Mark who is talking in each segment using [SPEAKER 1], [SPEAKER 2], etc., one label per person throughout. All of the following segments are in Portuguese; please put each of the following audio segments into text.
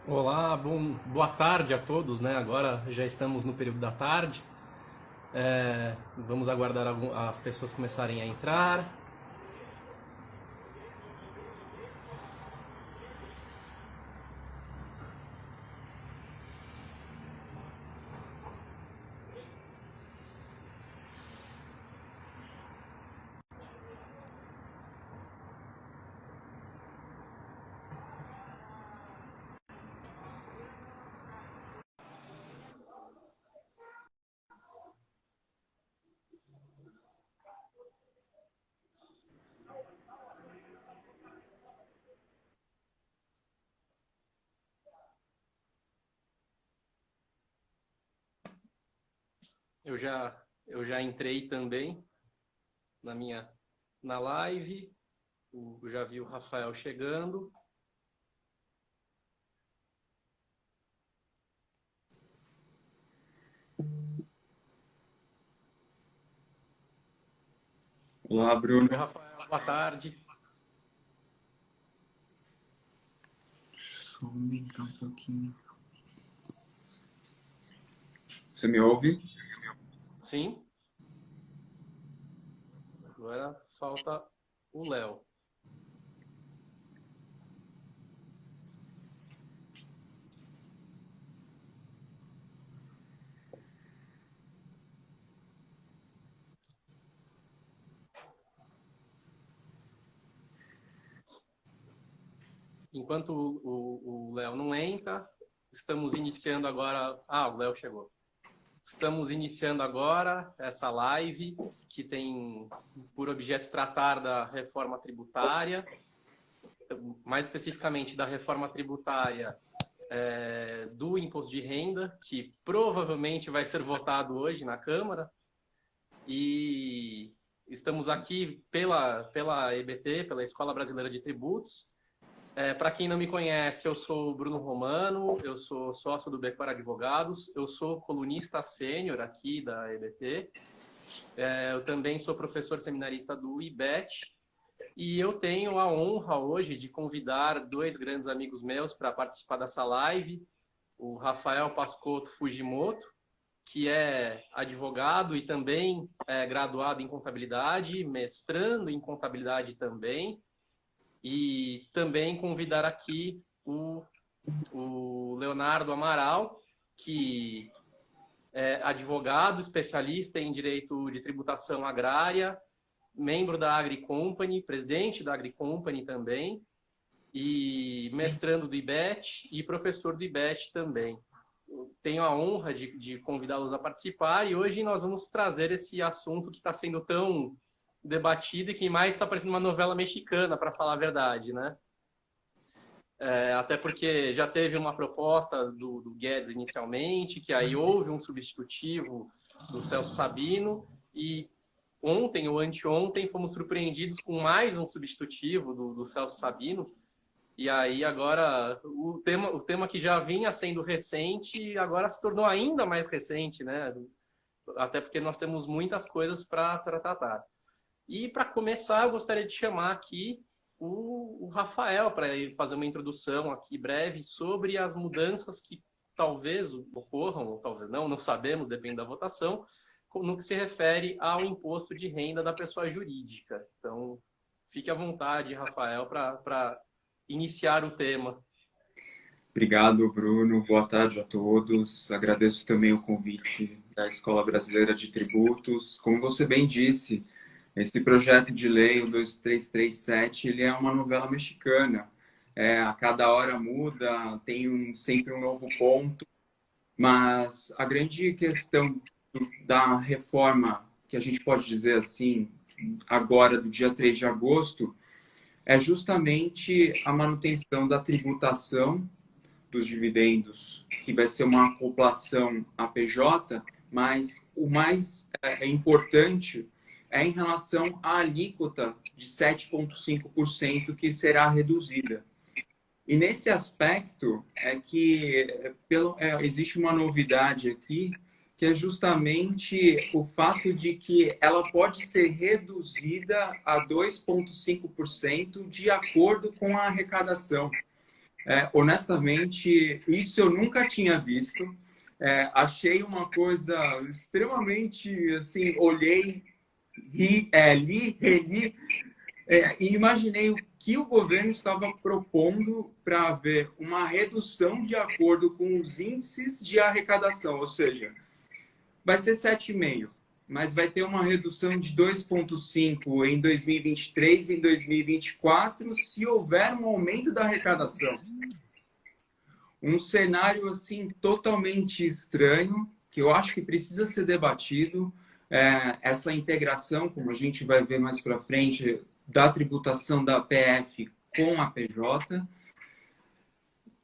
[SPEAKER 1] Olá, boa tarde a todos, né? Agora já estamos no período da tarde. Vamos aguardar as pessoas começarem a entrar. Eu já, eu já entrei também na na live. Já vi o Rafael chegando.
[SPEAKER 2] Olá, Bruno.
[SPEAKER 1] Oi, Rafael, boa tarde.
[SPEAKER 2] Só aumentar um pouquinho. Você me ouve?
[SPEAKER 1] Sim, agora falta o Léo. Enquanto o Léo não entra, estamos iniciando agora. Ah, o Léo chegou. Estamos iniciando agora essa live que tem por objeto tratar da reforma tributária, mais especificamente da reforma tributária do imposto de renda, que provavelmente vai ser votado hoje na Câmara. E estamos aqui pela EBT, pela Escola Brasileira de Tributos. Para quem não me conhece, eu sou o Bruno Romano, eu sou sócio do Becor Advogados, eu sou colunista sênior aqui da EBT. Eu também sou professor seminarista do IBET e eu tenho a honra hoje de convidar dois grandes amigos meus para participar dessa live, o Rafael Pascotto Fujimoto, que é advogado e também é graduado em contabilidade, mestrando em contabilidade também, e também convidar aqui o Leonardo Amaral, que advogado, especialista em direito de tributação agrária, membro da AgriCompany, presidente da AgriCompany também, e mestrando do IBET e professor do IBET também. Eu tenho a honra de convidá-los a participar e hoje nós vamos trazer esse assunto que está sendo tão debatido e que mais está parecendo uma novela mexicana, para falar a verdade, né? Até porque já teve uma proposta do Guedes inicialmente, que aí houve um substitutivo do Celso Sabino, e ontem ou anteontem fomos surpreendidos com mais um substitutivo do Celso Sabino, e aí agora o tema que já vinha sendo recente agora se tornou ainda mais recente, né? Até porque nós temos muitas coisas para tratar. E para começar, eu gostaria de chamar aqui o Rafael para fazer uma introdução aqui breve sobre as mudanças que talvez ocorram, ou talvez não, não sabemos, depende da votação, no que se refere ao imposto de renda da pessoa jurídica. Então, fique à vontade, Rafael, para iniciar o tema.
[SPEAKER 2] Obrigado, Bruno. Boa tarde a todos. Agradeço também o convite da Escola Brasileira de Tributos. Como você bem disse, esse projeto de lei, o 2337, ele é uma novela mexicana. A cada hora muda, tem sempre um novo ponto, mas a grande questão da reforma, que a gente pode dizer assim, agora do dia 3 de agosto, é justamente a manutenção da tributação dos dividendos, que vai ser uma acoplação a PJ, mas o mais importante é em relação à alíquota de 7,5% que será reduzida. E nesse aspecto é que existe uma novidade aqui, que é justamente o fato de que ela pode ser reduzida a 2,5% de acordo com a arrecadação. Honestamente, isso eu nunca tinha visto. Achei uma coisa extremamente, assim, olhei, li, reli, e imaginei o que o governo estava propondo para haver uma redução de acordo com os índices de arrecadação, ou seja, vai ser 7,5, mas vai ter uma redução de 2,5 em 2023 e em 2024, se houver um aumento da arrecadação. Um cenário assim totalmente estranho, que eu acho que precisa ser debatido. Essa integração, como a gente vai ver mais para frente, da tributação da PF com a PJ.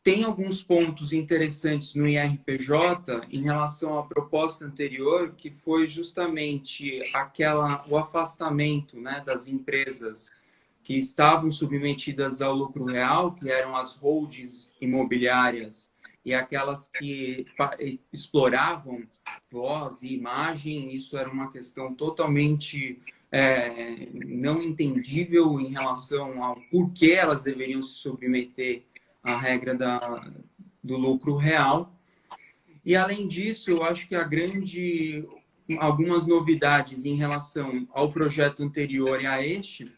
[SPEAKER 2] Tem alguns pontos interessantes no IRPJ em relação à proposta anterior, que foi justamente o afastamento, né, das empresas que estavam submetidas ao lucro real, que eram as holdings imobiliárias, e aquelas que exploravam voz e imagem. Isso era uma questão totalmente não entendível em relação ao porquê elas deveriam se submeter à regra do lucro real. E, além disso, eu acho que algumas novidades em relação ao projeto anterior e a este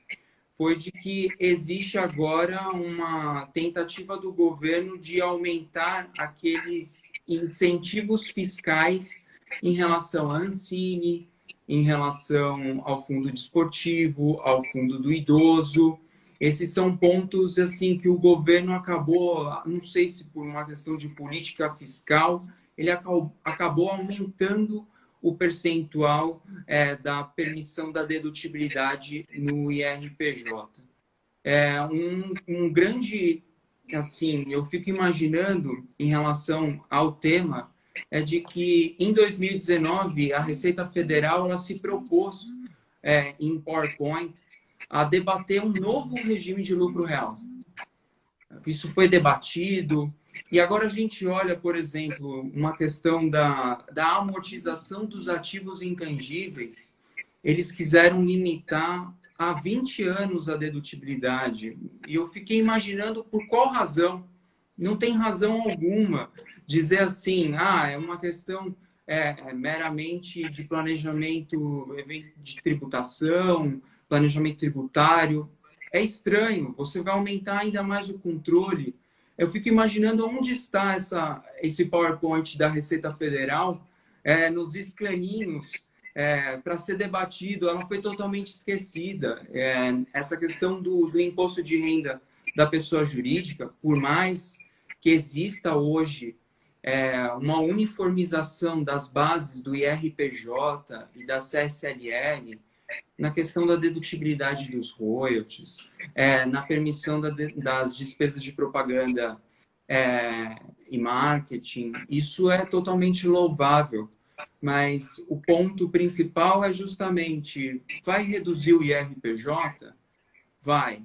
[SPEAKER 2] foi de que existe agora uma tentativa do governo de aumentar aqueles incentivos fiscais em relação à Ancine, em relação ao fundo desportivo, ao fundo do idoso. Esses são pontos assim que o governo acabou, não sei se por uma questão de política fiscal, ele acabou aumentando o percentual da permissão da dedutibilidade no IRPJ. Um grande, assim, eu fico imaginando em relação ao tema, de que em 2019 a Receita Federal ela se propôs em PowerPoint a debater um novo regime de lucro real. Isso foi debatido. E agora a gente olha, por exemplo, uma questão da amortização dos ativos intangíveis. Eles quiseram limitar a 20 anos a dedutibilidade. E eu fiquei imaginando por qual razão. Não tem razão alguma dizer assim, é uma questão meramente de planejamento de tributação, planejamento tributário. É estranho, você vai aumentar ainda mais o controle. Eu fico imaginando onde está esse PowerPoint da Receita Federal nos escaninhos para ser debatido. Ela foi totalmente esquecida. Essa questão do imposto de renda da pessoa jurídica, por mais que exista hoje uma uniformização das bases do IRPJ e da CSLL, na questão da dedutibilidade dos royalties, na permissão das despesas de propaganda e marketing, isso é totalmente louvável. Mas o ponto principal é justamente, vai reduzir o IRPJ? Vai.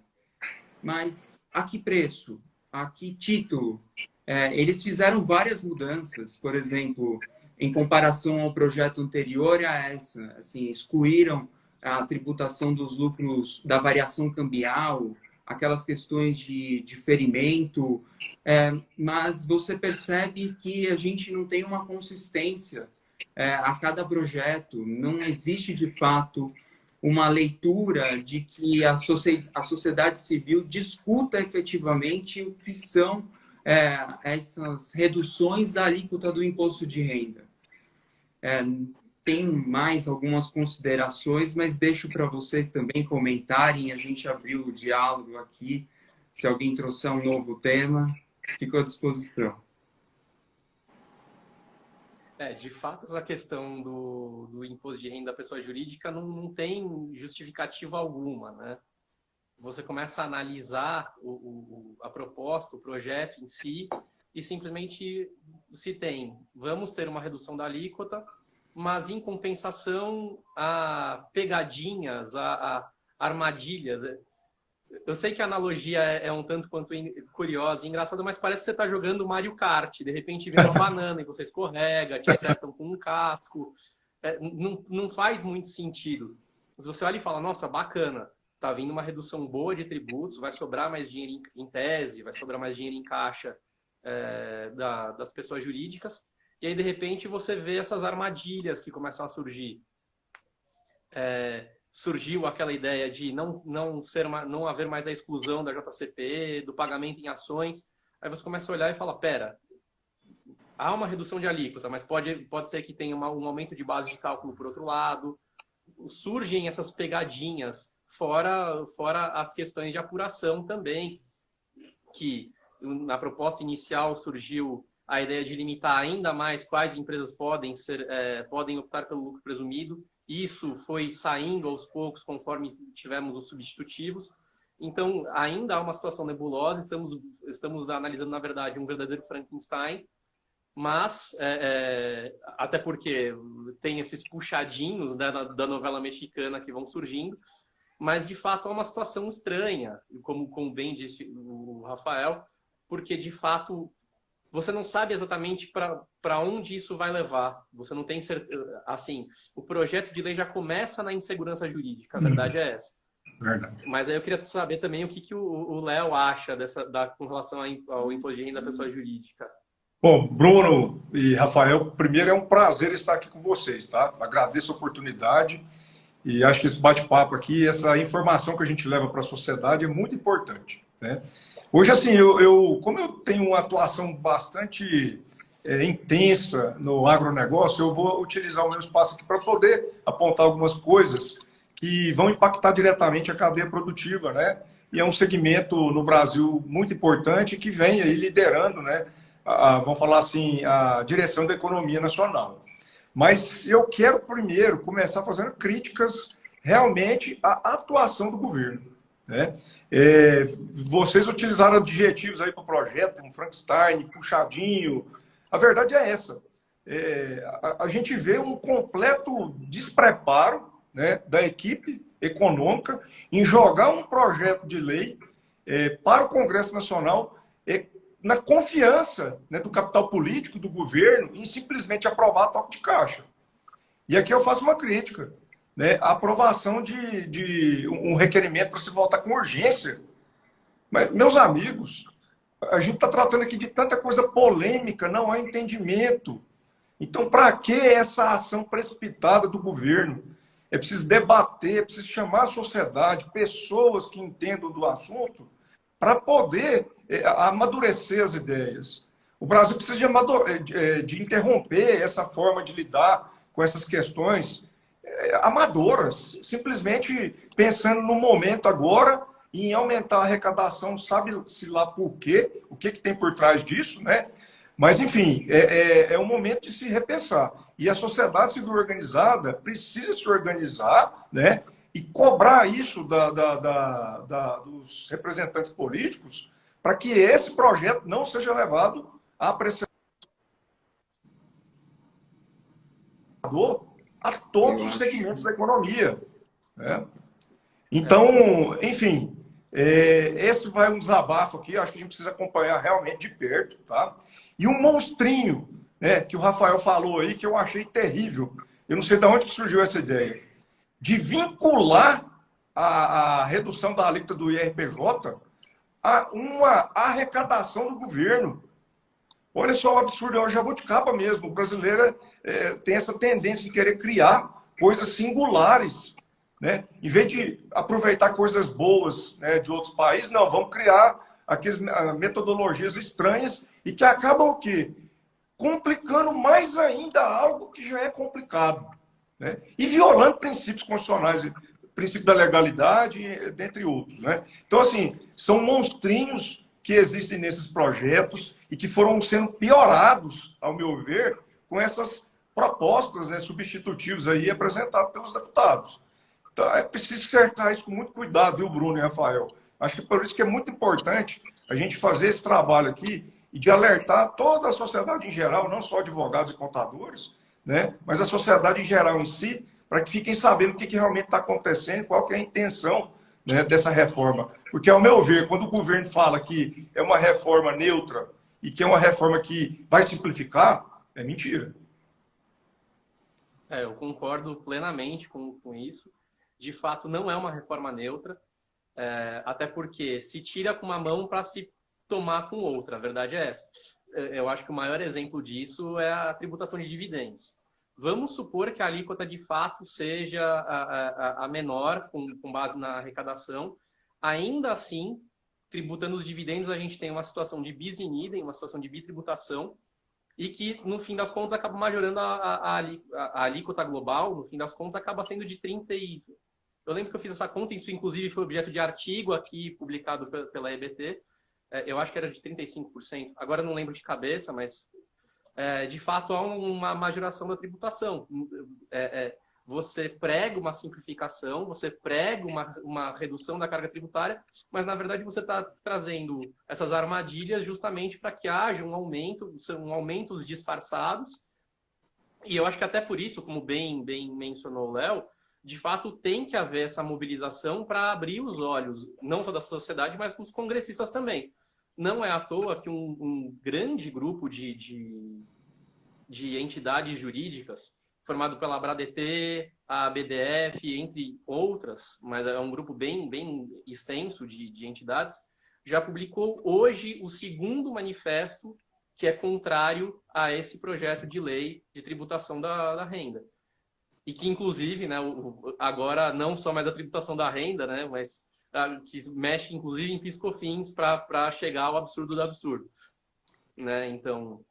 [SPEAKER 2] Mas a que preço? A que título? Eles fizeram várias mudanças, por exemplo, em comparação ao projeto anterior a essa, assim, excluíram a tributação dos lucros da variação cambial, aquelas questões de diferimento, mas você percebe que a gente não tem uma consistência a cada projeto, não existe de fato uma leitura de que a sociedade civil discuta efetivamente o que são essas reduções da alíquota do imposto de renda. Tem mais algumas considerações, mas deixo para vocês também comentarem. A gente abriu o diálogo aqui. Se alguém trouxer um novo tema, fico à disposição.
[SPEAKER 1] De fato, essa questão do imposto de renda da pessoa jurídica não tem justificativa alguma, né? Você começa a analisar a proposta, o projeto em si, e simplesmente vamos ter uma redução da alíquota, mas em compensação a pegadinhas, a armadilhas. Eu sei que a analogia é um tanto quanto curiosa e engraçada, mas parece que você está jogando Mario Kart. De repente vem uma banana e você escorrega, te acertam com um casco. Não faz muito sentido. Mas você olha e fala, nossa, bacana. tá vindo uma redução boa de tributos, vai sobrar mais dinheiro em tese, vai sobrar mais dinheiro em caixa das pessoas jurídicas, e aí, de repente, você vê essas armadilhas que começam a surgir. Surgiu aquela ideia de não haver mais a exclusão da JCP, do pagamento em ações. Aí você começa a olhar e fala, pera, há uma redução de alíquota, mas pode ser que tenha um aumento de base de cálculo por outro lado. Surgem essas pegadinhas, fora as questões de apuração também, que na proposta inicial surgiu a ideia de limitar ainda mais quais empresas podem optar pelo lucro presumido. Isso foi saindo aos poucos conforme tivemos os substitutivos. Então, ainda há uma situação nebulosa. Estamos analisando, na verdade, um verdadeiro Frankenstein, mas até porque tem esses puxadinhos, né, da novela mexicana que vão surgindo, mas, de fato, é uma situação estranha, como bem disse o Rafael, porque, de fato, você não sabe exatamente para onde isso vai levar. Você não tem certeza. Assim, o projeto de lei já começa na insegurança jurídica, a verdade é essa.
[SPEAKER 3] Verdade.
[SPEAKER 1] Mas aí eu queria saber também o que o Léo acha com relação ao imposto de renda da pessoa jurídica.
[SPEAKER 3] Bom, Bruno e Rafael, primeiro é um prazer estar aqui com vocês, tá? Agradeço a oportunidade e acho que esse bate-papo aqui, essa informação que a gente leva para a sociedade é muito importante, né? Hoje, assim, como eu tenho uma atuação bastante intensa no agronegócio, eu vou utilizar o meu espaço aqui para poder apontar algumas coisas que vão impactar diretamente a cadeia produtiva, né? E é um segmento no Brasil muito importante que vem aí liderando, né? Vamos falar assim, a direção da economia nacional. Mas eu quero primeiro começar fazendo críticas realmente à atuação do governo, né? Vocês utilizaram adjetivos aí para o projeto, um Frankenstein, puxadinho. A verdade é essa. A gente vê um completo despreparo, né, da equipe econômica em jogar um projeto de lei para o Congresso Nacional na confiança, né, do capital político, do governo, em simplesmente aprovar a toque de caixa. E aqui eu faço uma crítica, né, a aprovação de um requerimento para se votar com urgência. Mas, meus amigos, a gente está tratando aqui de tanta coisa polêmica, não há entendimento. Então, para que essa ação precipitada do governo? É preciso debater, é preciso chamar a sociedade, pessoas que entendam do assunto, para poder amadurecer as ideias. O Brasil precisa de interromper essa forma de lidar com essas questões amadoras, simplesmente pensando no momento agora em aumentar a arrecadação, sabe-se lá por quê, o que tem por trás disso, né? Mas, enfim, é um momento de se repensar. E a sociedade civil organizada precisa se organizar, né, e cobrar isso dos representantes políticos para que esse projeto não seja levado a apreciação a todos os segmentos da economia, né? Então, enfim, esse vai um desabafo aqui, acho que a gente precisa acompanhar realmente de perto, tá? E um monstrinho, né, que o Rafael falou aí, que eu achei terrível, eu não sei de onde que surgiu essa ideia, de vincular a redução da alíquota do IRPJ a uma arrecadação do governo. Olha só o absurdo, é uma jabuticaba mesmo. O brasileiro tem essa tendência de querer criar coisas singulares, né? Em vez de aproveitar coisas boas, né, de outros países, não, vamos criar aquelas metodologias estranhas e que acabam o quê? Complicando mais ainda algo que já é complicado, né? E violando princípios constitucionais, princípio da legalidade, dentre outros, né? Então, assim, são monstrinhos que existem nesses projetos e que foram sendo piorados, ao meu ver, com essas propostas, né, substitutivas aí apresentadas pelos deputados. Então, é preciso cercar isso com muito cuidado, viu, Bruno e Rafael? Acho que por isso que é muito importante a gente fazer esse trabalho aqui e de alertar toda a sociedade em geral, não só advogados e contadores, né, mas a sociedade em geral em si, para que fiquem sabendo o que realmente está acontecendo, qual que é a intenção, né, dessa reforma. Porque, ao meu ver, quando o governo fala que é uma reforma neutra e que é uma reforma que vai simplificar, é mentira.
[SPEAKER 1] Eu concordo plenamente com isso. De fato, não é uma reforma neutra. Até porque se tira com uma mão para se tomar com outra, a verdade é essa. Eu acho que o maior exemplo disso é a tributação de dividendos. Vamos supor que a alíquota de fato seja a menor, com base na arrecadação. Ainda assim, tributando os dividendos, a gente tem uma situação de bis in idem, uma situação de bitributação, e que, no fim das contas, acaba majorando a alíquota global, no fim das contas, acaba sendo de 30 e... Eu lembro que eu fiz essa conta, isso inclusive foi objeto de artigo aqui publicado pela EBT, eu acho que era de 35%. Agora eu não lembro de cabeça, mas de fato há uma majoração da tributação. Você prega uma simplificação, você prega uma redução da carga tributária, mas na verdade você está trazendo essas armadilhas justamente para que haja um aumento, são aumentos disfarçados. E eu acho que até por isso, como bem mencionou o Léo, de fato tem que haver essa mobilização para abrir os olhos, não só da sociedade, mas dos congressistas também. Não é à toa que um grande grupo de entidades jurídicas, formado pela ABRADET, a BDF, entre outras, mas é um grupo bem extenso de entidades, já publicou hoje o segundo manifesto que é contrário a esse projeto de lei de tributação da renda. E que, inclusive, né, agora não só mais a tributação da renda, né, mas que mexe, inclusive, em PIS/COFINS para chegar ao absurdo do absurdo. Né? Então,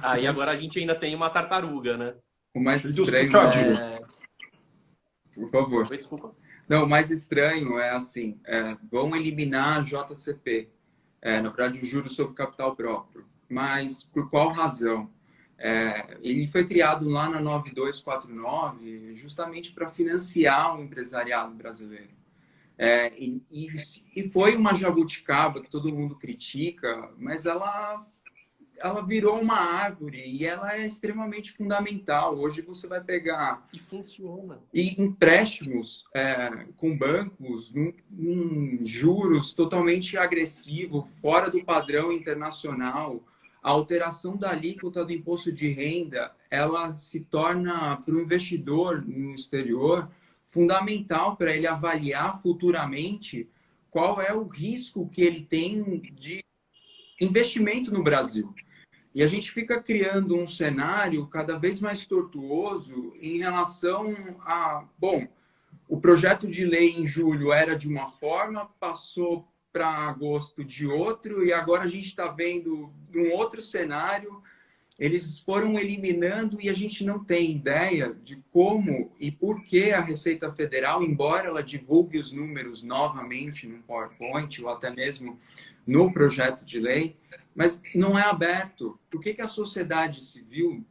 [SPEAKER 1] aí agora a gente ainda tem uma tartaruga, né?
[SPEAKER 2] O mais estranho Por favor.
[SPEAKER 1] Oi, desculpa.
[SPEAKER 2] Não, o mais estranho é assim, vão eliminar a JCP, na verdade o juros sobre capital próprio. Mas por qual razão? Ele foi criado lá na 9249 justamente para financiar o empresariado brasileiro. E foi uma jabuticaba que todo mundo critica, mas ela virou uma árvore e ela é extremamente fundamental. Hoje você vai pegar...
[SPEAKER 1] E funciona.
[SPEAKER 2] E empréstimos com bancos num juros totalmente agressivo, fora do padrão internacional. A alteração da alíquota do imposto de renda, ela se torna, para o investidor no exterior, fundamental para ele avaliar futuramente qual é o risco que ele tem de investimento no Brasil. E a gente fica criando um cenário cada vez mais tortuoso em relação a... Bom, o projeto de lei em julho era de uma forma, passou para agosto de outro, e agora a gente está vendo um outro cenário. Eles foram eliminando e a gente não tem ideia de como e por que a Receita Federal, embora ela divulgue os números novamente no PowerPoint ou até mesmo no projeto de lei, mas não é aberto. Por que a sociedade civil,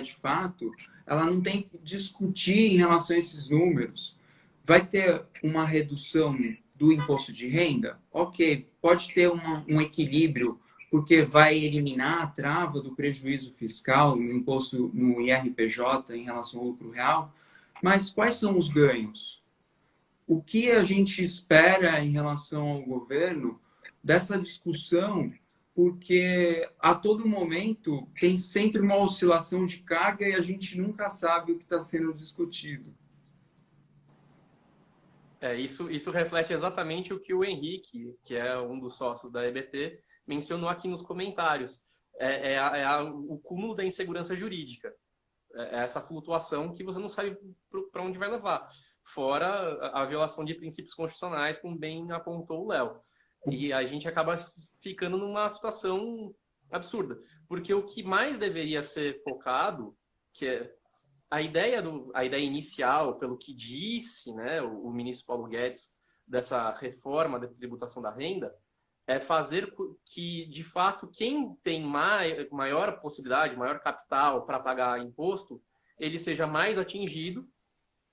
[SPEAKER 2] de fato, ela não tem que discutir em relação a esses números? Vai ter uma redução do imposto de renda? Ok, pode ter um equilíbrio, porque vai eliminar a trava do prejuízo fiscal no imposto no IRPJ em relação ao lucro real. Mas quais são os ganhos? O que a gente espera em relação ao governo dessa discussão? Porque a todo momento tem sempre uma oscilação de carga e a gente nunca sabe o que está sendo discutido.
[SPEAKER 1] Isso reflete exatamente o que o Henrique, que é um dos sócios da EBT, mencionou aqui nos comentários. O cúmulo da insegurança jurídica. Essa flutuação que você não sabe para onde vai levar. Fora a violação de princípios constitucionais, como bem apontou o Léo. E a gente acaba ficando numa situação absurda. Porque o que mais deveria ser focado, que é a ideia inicial, pelo que disse, né, o ministro Paulo Guedes, dessa reforma da tributação da renda, é fazer que, de fato, quem tem maior possibilidade, maior capital para pagar imposto, ele seja mais atingido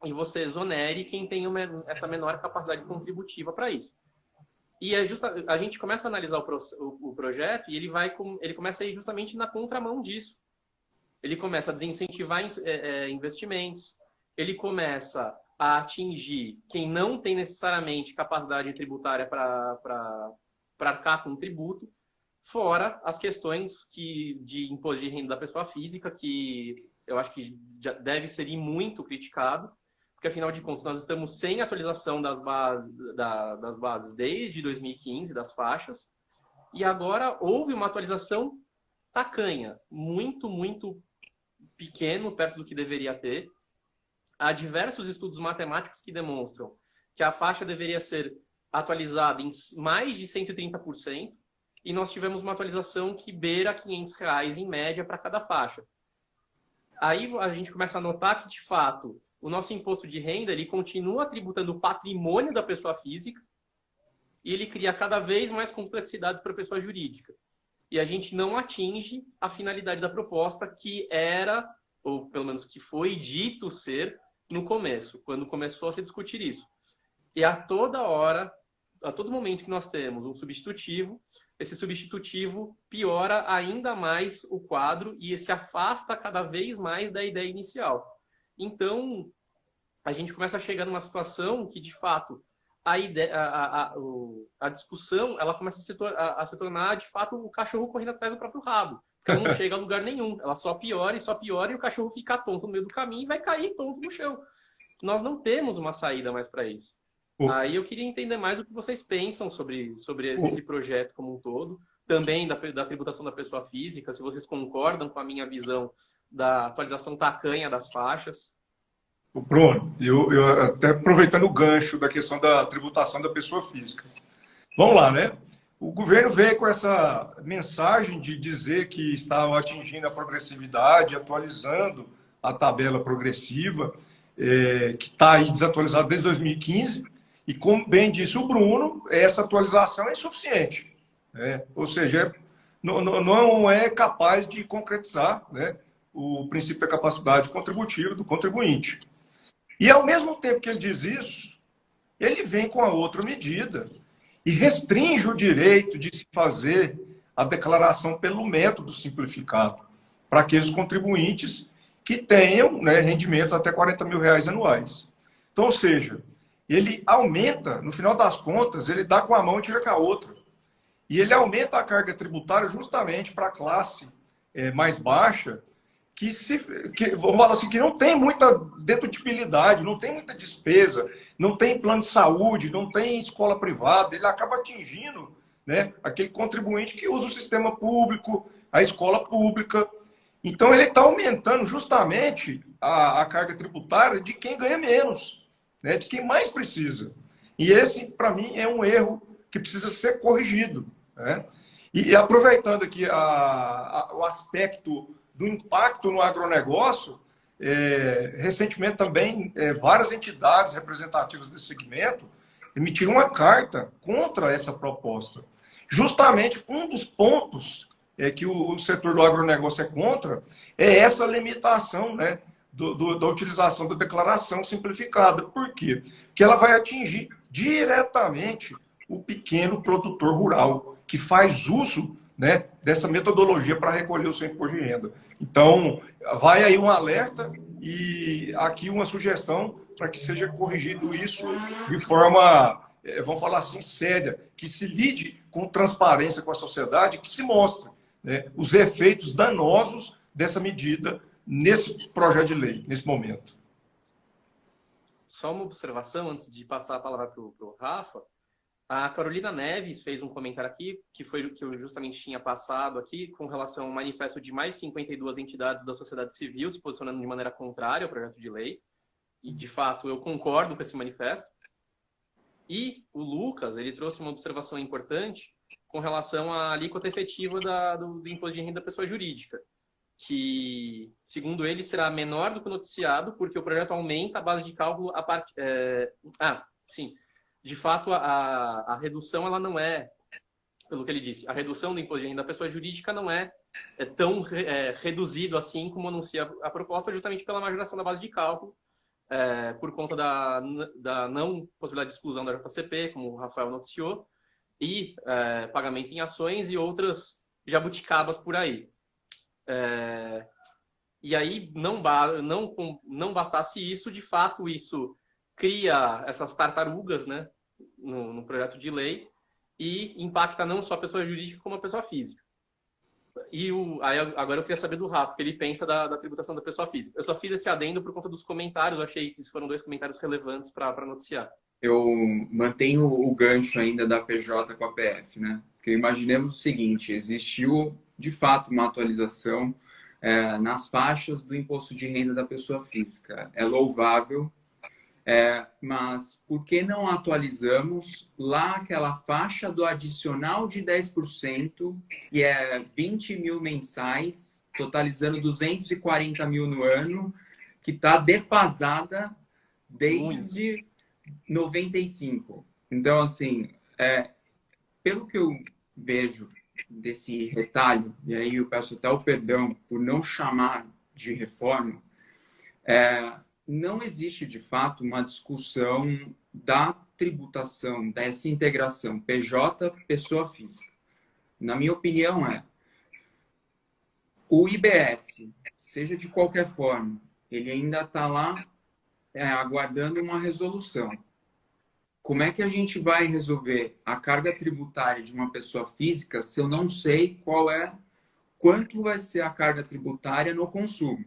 [SPEAKER 1] e você exonere quem tem essa menor capacidade contributiva para isso. E a gente começa a analisar o projeto e ele começa a ir justamente na contramão disso. Ele começa a desincentivar investimentos, ele começa a atingir quem não tem necessariamente capacidade tributária para arcar com tributo, fora as questões de imposto de renda da pessoa física, que eu acho que já deve ser muito criticado, porque afinal de contas nós estamos sem atualização das bases desde 2015, das faixas, e agora houve uma atualização tacanha, muito pequeno, perto do que deveria ter. Há diversos estudos matemáticos que demonstram que a faixa deveria ser atualizada em mais de 130%, e nós tivemos uma atualização que beira R$ 500 em média para cada faixa. Aí a gente começa a notar que, de fato, o nosso imposto de renda ele continua tributando o patrimônio da pessoa física e ele cria cada vez mais complexidades para a pessoa jurídica. E a gente não atinge a finalidade da proposta que era, ou pelo menos que foi dito ser, no começo, quando começou a se discutir isso. E a toda hora, a todo momento que nós temos um substitutivo, esse substitutivo piora ainda mais o quadro e se afasta cada vez mais da ideia inicial. Então, a gente começa a chegar numa situação que, de fato, a discussão ela começa a se tornar, de fato, o cachorro correndo atrás do próprio rabo. Porque ela não chega a lugar nenhum. Ela só piora e o cachorro fica tonto no meio do caminho e vai cair tonto no chão. Nós não temos uma saída mais para isso. Aí eu queria entender mais o que vocês pensam sobre esse projeto como um todo, também da tributação da pessoa física, se vocês concordam com a minha visão da atualização tacanha das faixas.
[SPEAKER 3] Bruno, eu até aproveitando o gancho da questão da tributação da pessoa física. Vamos lá, né? O governo veio com essa mensagem de dizer que estava atingindo a progressividade, atualizando a tabela progressiva, que está aí desatualizada desde 2015. E como bem disse o Bruno, essa atualização é insuficiente. Né? Ou seja, não é capaz de concretizar, né, o princípio da capacidade contributiva do contribuinte. E ao mesmo tempo que ele diz isso, ele vem com a outra medida e restringe o direito de se fazer a declaração pelo método simplificado para aqueles contribuintes que tenham, né, rendimentos até R$40 mil anuais. Então, ou seja, ele aumenta, no final das contas, ele dá com a mão e tira com a outra. E ele aumenta a carga tributária justamente para a classe mais baixa, vamos falar assim, que não tem muita dedutibilidade, não tem muita despesa, não tem plano de saúde, não tem escola privada, ele acaba atingindo, né, aquele contribuinte que usa o sistema público, a escola pública. Então, ele está aumentando justamente a carga tributária de quem ganha menos, né, de quem mais precisa. E esse, para mim, é um erro que precisa ser corrigido. Né? E aproveitando aqui o aspecto do impacto no agronegócio, recentemente também várias entidades representativas desse segmento emitiram uma carta contra essa proposta. Justamente um dos pontos que o setor do agronegócio é contra é essa limitação, né, da utilização da declaração simplificada. Por quê? Porque ela vai atingir diretamente o pequeno produtor rural, que faz uso, né, dessa metodologia para recolher o seu imposto de renda. Então, vai aí um alerta e aqui uma sugestão para que seja corrigido isso de forma, vamos falar assim, séria, que se lide com transparência com a sociedade, que se mostre, né, os efeitos danosos dessa medida nesse projeto de lei, nesse momento.
[SPEAKER 1] Só uma observação antes de passar a palavra para o Rafa. A Carolina Neves fez um comentário aqui, que foi o que eu justamente tinha passado aqui, com relação ao manifesto de mais 52 entidades da sociedade civil se posicionando de maneira contrária ao projeto de lei. E, de fato, eu concordo com esse manifesto. E o Lucas, ele trouxe uma observação importante com relação à alíquota efetiva do imposto de renda da pessoa jurídica, que, segundo ele, será menor do que o noticiado, porque o projeto aumenta a base de cálculo a parte... sim. De fato, a redução, ela não é, pelo que ele disse, a redução do imposto de renda da pessoa jurídica não é tão reduzido assim como anuncia a proposta, justamente pela majoração da base de cálculo, por conta da não possibilidade de exclusão da JCP, como o Rafael noticiou, e pagamento em ações e outras jabuticabas por aí. E aí, não bastasse isso, de fato, isso cria essas tartarugas, né, no projeto de lei e impacta não só a pessoa jurídica como a pessoa física. Agora eu queria saber do Rafa, o que ele pensa da tributação da pessoa física. Eu só fiz esse adendo por conta dos comentários, eu achei que foram 2 comentários relevantes para noticiar.
[SPEAKER 2] Eu mantenho o gancho ainda da PJ com a PF, né? Porque imaginemos o seguinte, existiu de fato uma atualização nas faixas do imposto de renda da pessoa física. É louvável, mas por que não atualizamos lá aquela faixa do adicional de 10%, que é 20 mil mensais, totalizando 240 mil no ano, que está defasada desde 95. Então, assim, pelo que eu vejo desse retalho, e aí eu peço até o perdão por não chamar de reforma, não existe, de fato, uma discussão da tributação, dessa integração PJ, pessoa física. Na minha opinião, o IBS, seja de qualquer forma, ele ainda está lá aguardando uma resolução. Como é que a gente vai resolver a carga tributária de uma pessoa física se eu não sei quanto vai ser a carga tributária no consumo?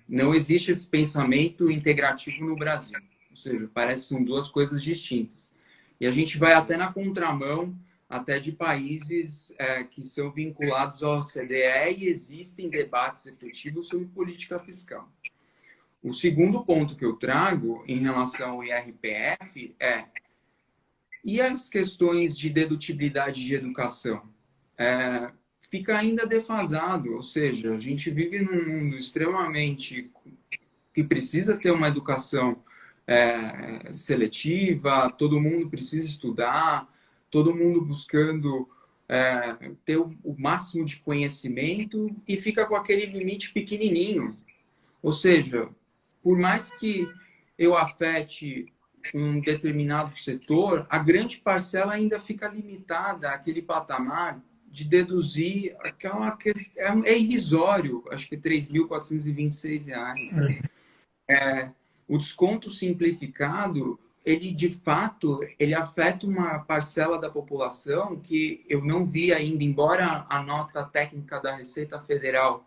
[SPEAKER 2] Não existe esse pensamento integrativo no Brasil. Ou seja, parece que são 2 coisas distintas. E a gente vai até na contramão até de países que são vinculados ao OCDE e existem debates efetivos sobre política fiscal. O segundo ponto que eu trago em relação ao IRPF e as questões de dedutibilidade de educação? Fica ainda defasado, ou seja, a gente vive num mundo extremamente que precisa ter uma educação seletiva, todo mundo precisa estudar, todo mundo buscando ter o máximo de conhecimento e fica com aquele limite pequenininho. Ou seja, por mais que eu afete um determinado setor, a grande parcela ainda fica limitada àquele patamar de deduzir aquela questão. É irrisório, acho que R$ 3.426. O desconto simplificado, ele de fato, ele afeta uma parcela da população que eu não vi ainda, embora a nota técnica da Receita Federal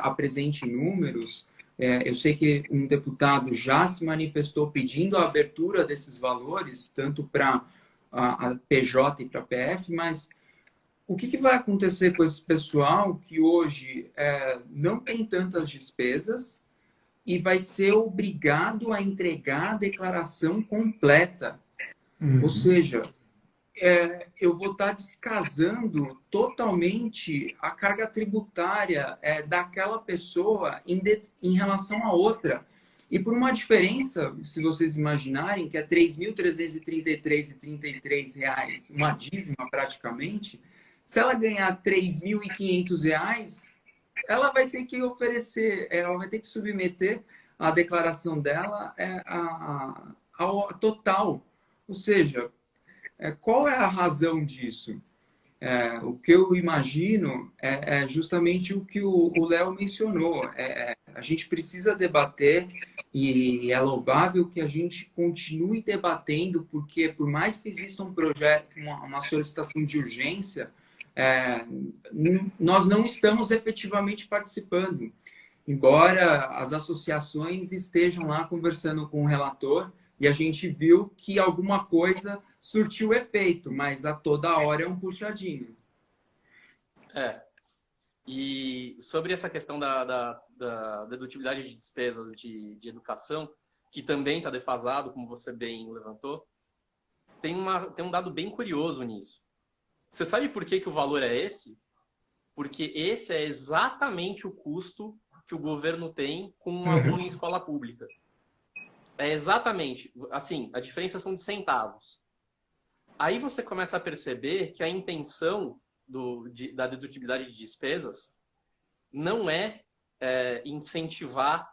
[SPEAKER 2] apresente números. Eu sei que um deputado já se manifestou pedindo a abertura desses valores, tanto para a PJ e para a PF, mas o que vai acontecer com esse pessoal que hoje não tem tantas despesas e vai ser obrigado a entregar a declaração completa? Ou seja, eu vou estar descasando totalmente a carga tributária daquela pessoa em relação à outra. E por uma diferença, se vocês imaginarem, que é R$ 3.333,33, uma dízima praticamente, se ela ganhar R$ 3.500, ela vai ter que oferecer, ela vai ter que submeter a declaração dela ao total. Ou seja, qual é a razão disso? O que eu imagino é justamente o que o Léo mencionou. A gente precisa debater e é louvável que a gente continue debatendo, porque por mais que exista um projeto, uma solicitação de urgência, nós não estamos efetivamente participando. Embora as associações estejam lá conversando com o relator, e a gente viu que alguma coisa surtiu efeito, mas a toda hora é um puxadinho.
[SPEAKER 1] E sobre essa questão da dedutibilidade de despesas de educação, que também está defasado, como você bem levantou, tem um dado bem curioso nisso. Você sabe por que o valor é esse? Porque esse é exatamente o custo que o governo tem com um aluno em escola pública. É exatamente, assim, a diferença são de centavos. Aí você começa a perceber que a intenção da dedutibilidade de despesas não é incentivar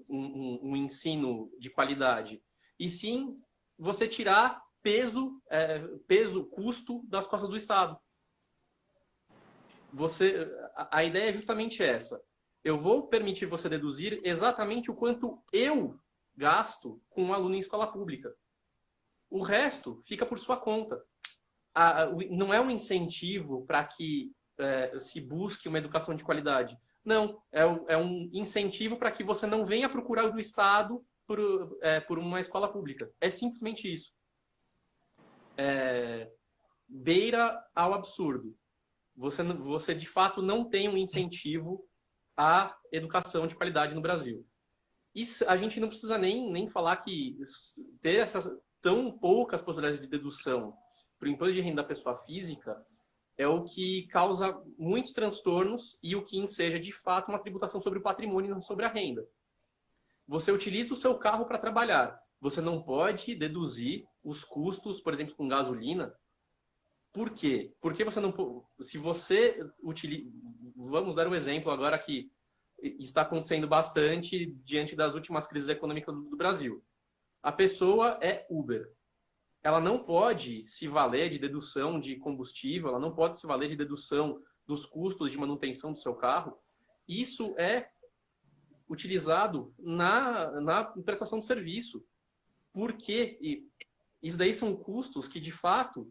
[SPEAKER 1] um ensino de qualidade, e sim você tirar custo das costas do Estado. A ideia é justamente essa. Eu vou permitir você deduzir exatamente o quanto eu gasto com um aluno em escola pública. O resto fica por sua conta. Não é um incentivo para que se busque uma educação de qualidade. Não, é um incentivo para que você não venha procurar do Estado por uma escola pública. É simplesmente isso. Beira ao absurdo. Você, de fato, não tem um incentivo à educação de qualidade no Brasil. E a gente não precisa nem falar que ter essas tão poucas possibilidades de dedução para o imposto de renda da pessoa física é o que causa muitos transtornos e o que enseja, de fato, uma tributação sobre o patrimônio e não sobre a renda. Você utiliza o seu carro para trabalhar. Você não pode deduzir os custos, por exemplo, com gasolina. Por quê? Porque você não... Se você utiliza... Vamos dar um exemplo agora que está acontecendo bastante diante das últimas crises econômicas do Brasil. A pessoa é Uber. Ela não pode se valer de dedução de combustível, ela não pode se valer de dedução dos custos de manutenção do seu carro. Isso é utilizado na prestação do serviço. Porque isso daí são custos que, de fato,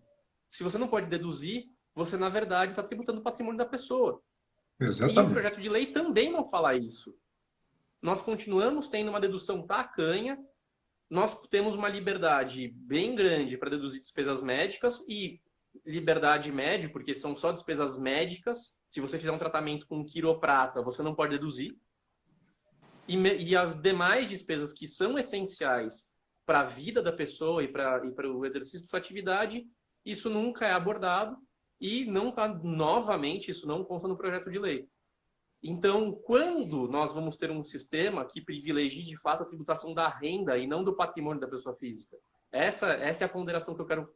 [SPEAKER 1] se você não pode deduzir, você, na verdade, está tributando o patrimônio da pessoa.
[SPEAKER 3] Exatamente.
[SPEAKER 1] E o projeto de lei também não fala isso. Nós continuamos tendo uma dedução tacanha, nós temos uma liberdade bem grande para deduzir despesas médicas e liberdade média, porque são só despesas médicas. Se você fizer um tratamento com um quiroprata, você não pode deduzir. E as demais despesas que são essenciais para a vida da pessoa e para o exercício de sua atividade, isso nunca é abordado e não está, novamente, isso não consta no projeto de lei. Então, quando nós vamos ter um sistema que privilegie, de fato, a tributação da renda e não do patrimônio da pessoa física? Essa é a ponderação que eu quero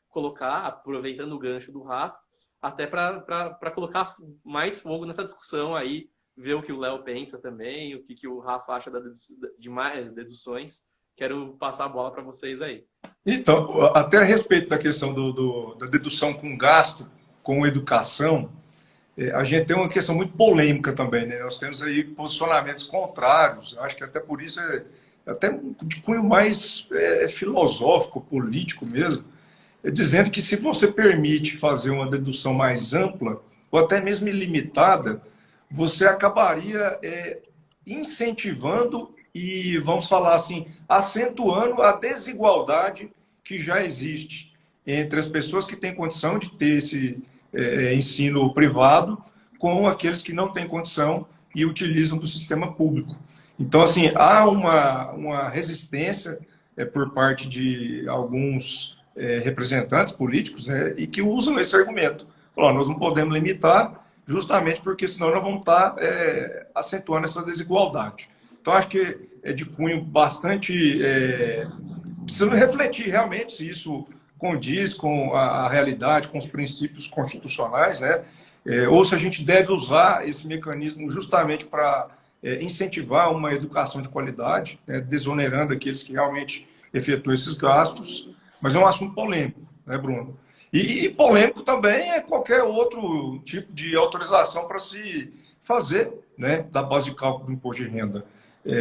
[SPEAKER 1] colocar, aproveitando o gancho do Rafa, até para colocar mais fogo nessa discussão aí, ver o que o Léo pensa também, o que o Rafa acha de mais deduções. Quero passar a bola para vocês aí.
[SPEAKER 3] Então, até a respeito da questão da dedução com gasto, com educação, a gente tem uma questão muito polêmica também, né? Nós temos aí posicionamentos contrários, acho que até por isso até de cunho mais filosófico, político mesmo, dizendo que se você permite fazer uma dedução mais ampla, ou até mesmo ilimitada, você acabaria incentivando e, vamos falar assim, acentuando a desigualdade que já existe entre as pessoas que têm condição de ter esse ensino privado com aqueles que não têm condição e utilizam do sistema público. Então, assim, há uma resistência por parte de alguns representantes políticos e que usam esse argumento. Nós não podemos limitar justamente porque senão nós vamos estar acentuando essa desigualdade. Então, acho que é de cunho bastante... Precisamos refletir realmente se isso condiz com a realidade, com os princípios constitucionais, né? Ou se a gente deve usar esse mecanismo justamente para incentivar uma educação de qualidade, desonerando aqueles que realmente efetuam esses gastos. Mas é um assunto polêmico, né, Bruno? E polêmico também é qualquer outro tipo de autorização para se fazer, né, da base de cálculo do imposto de renda.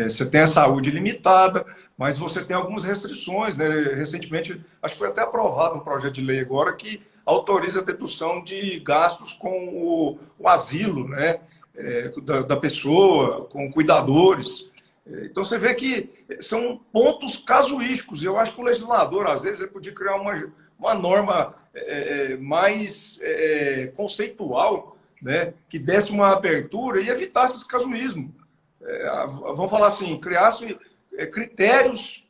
[SPEAKER 3] Você tem a saúde limitada, mas você tem algumas restrições, né? Recentemente, acho que foi até aprovado um projeto de lei agora que autoriza a dedução de gastos com o asilo, né? Da pessoa, com cuidadores. Então, você vê que são pontos casuísticos. E eu acho que o legislador, às vezes, ele podia criar uma norma mais conceitual, né? Que desse uma abertura e evitasse esse casuísmo. Vamos falar assim, criasse critérios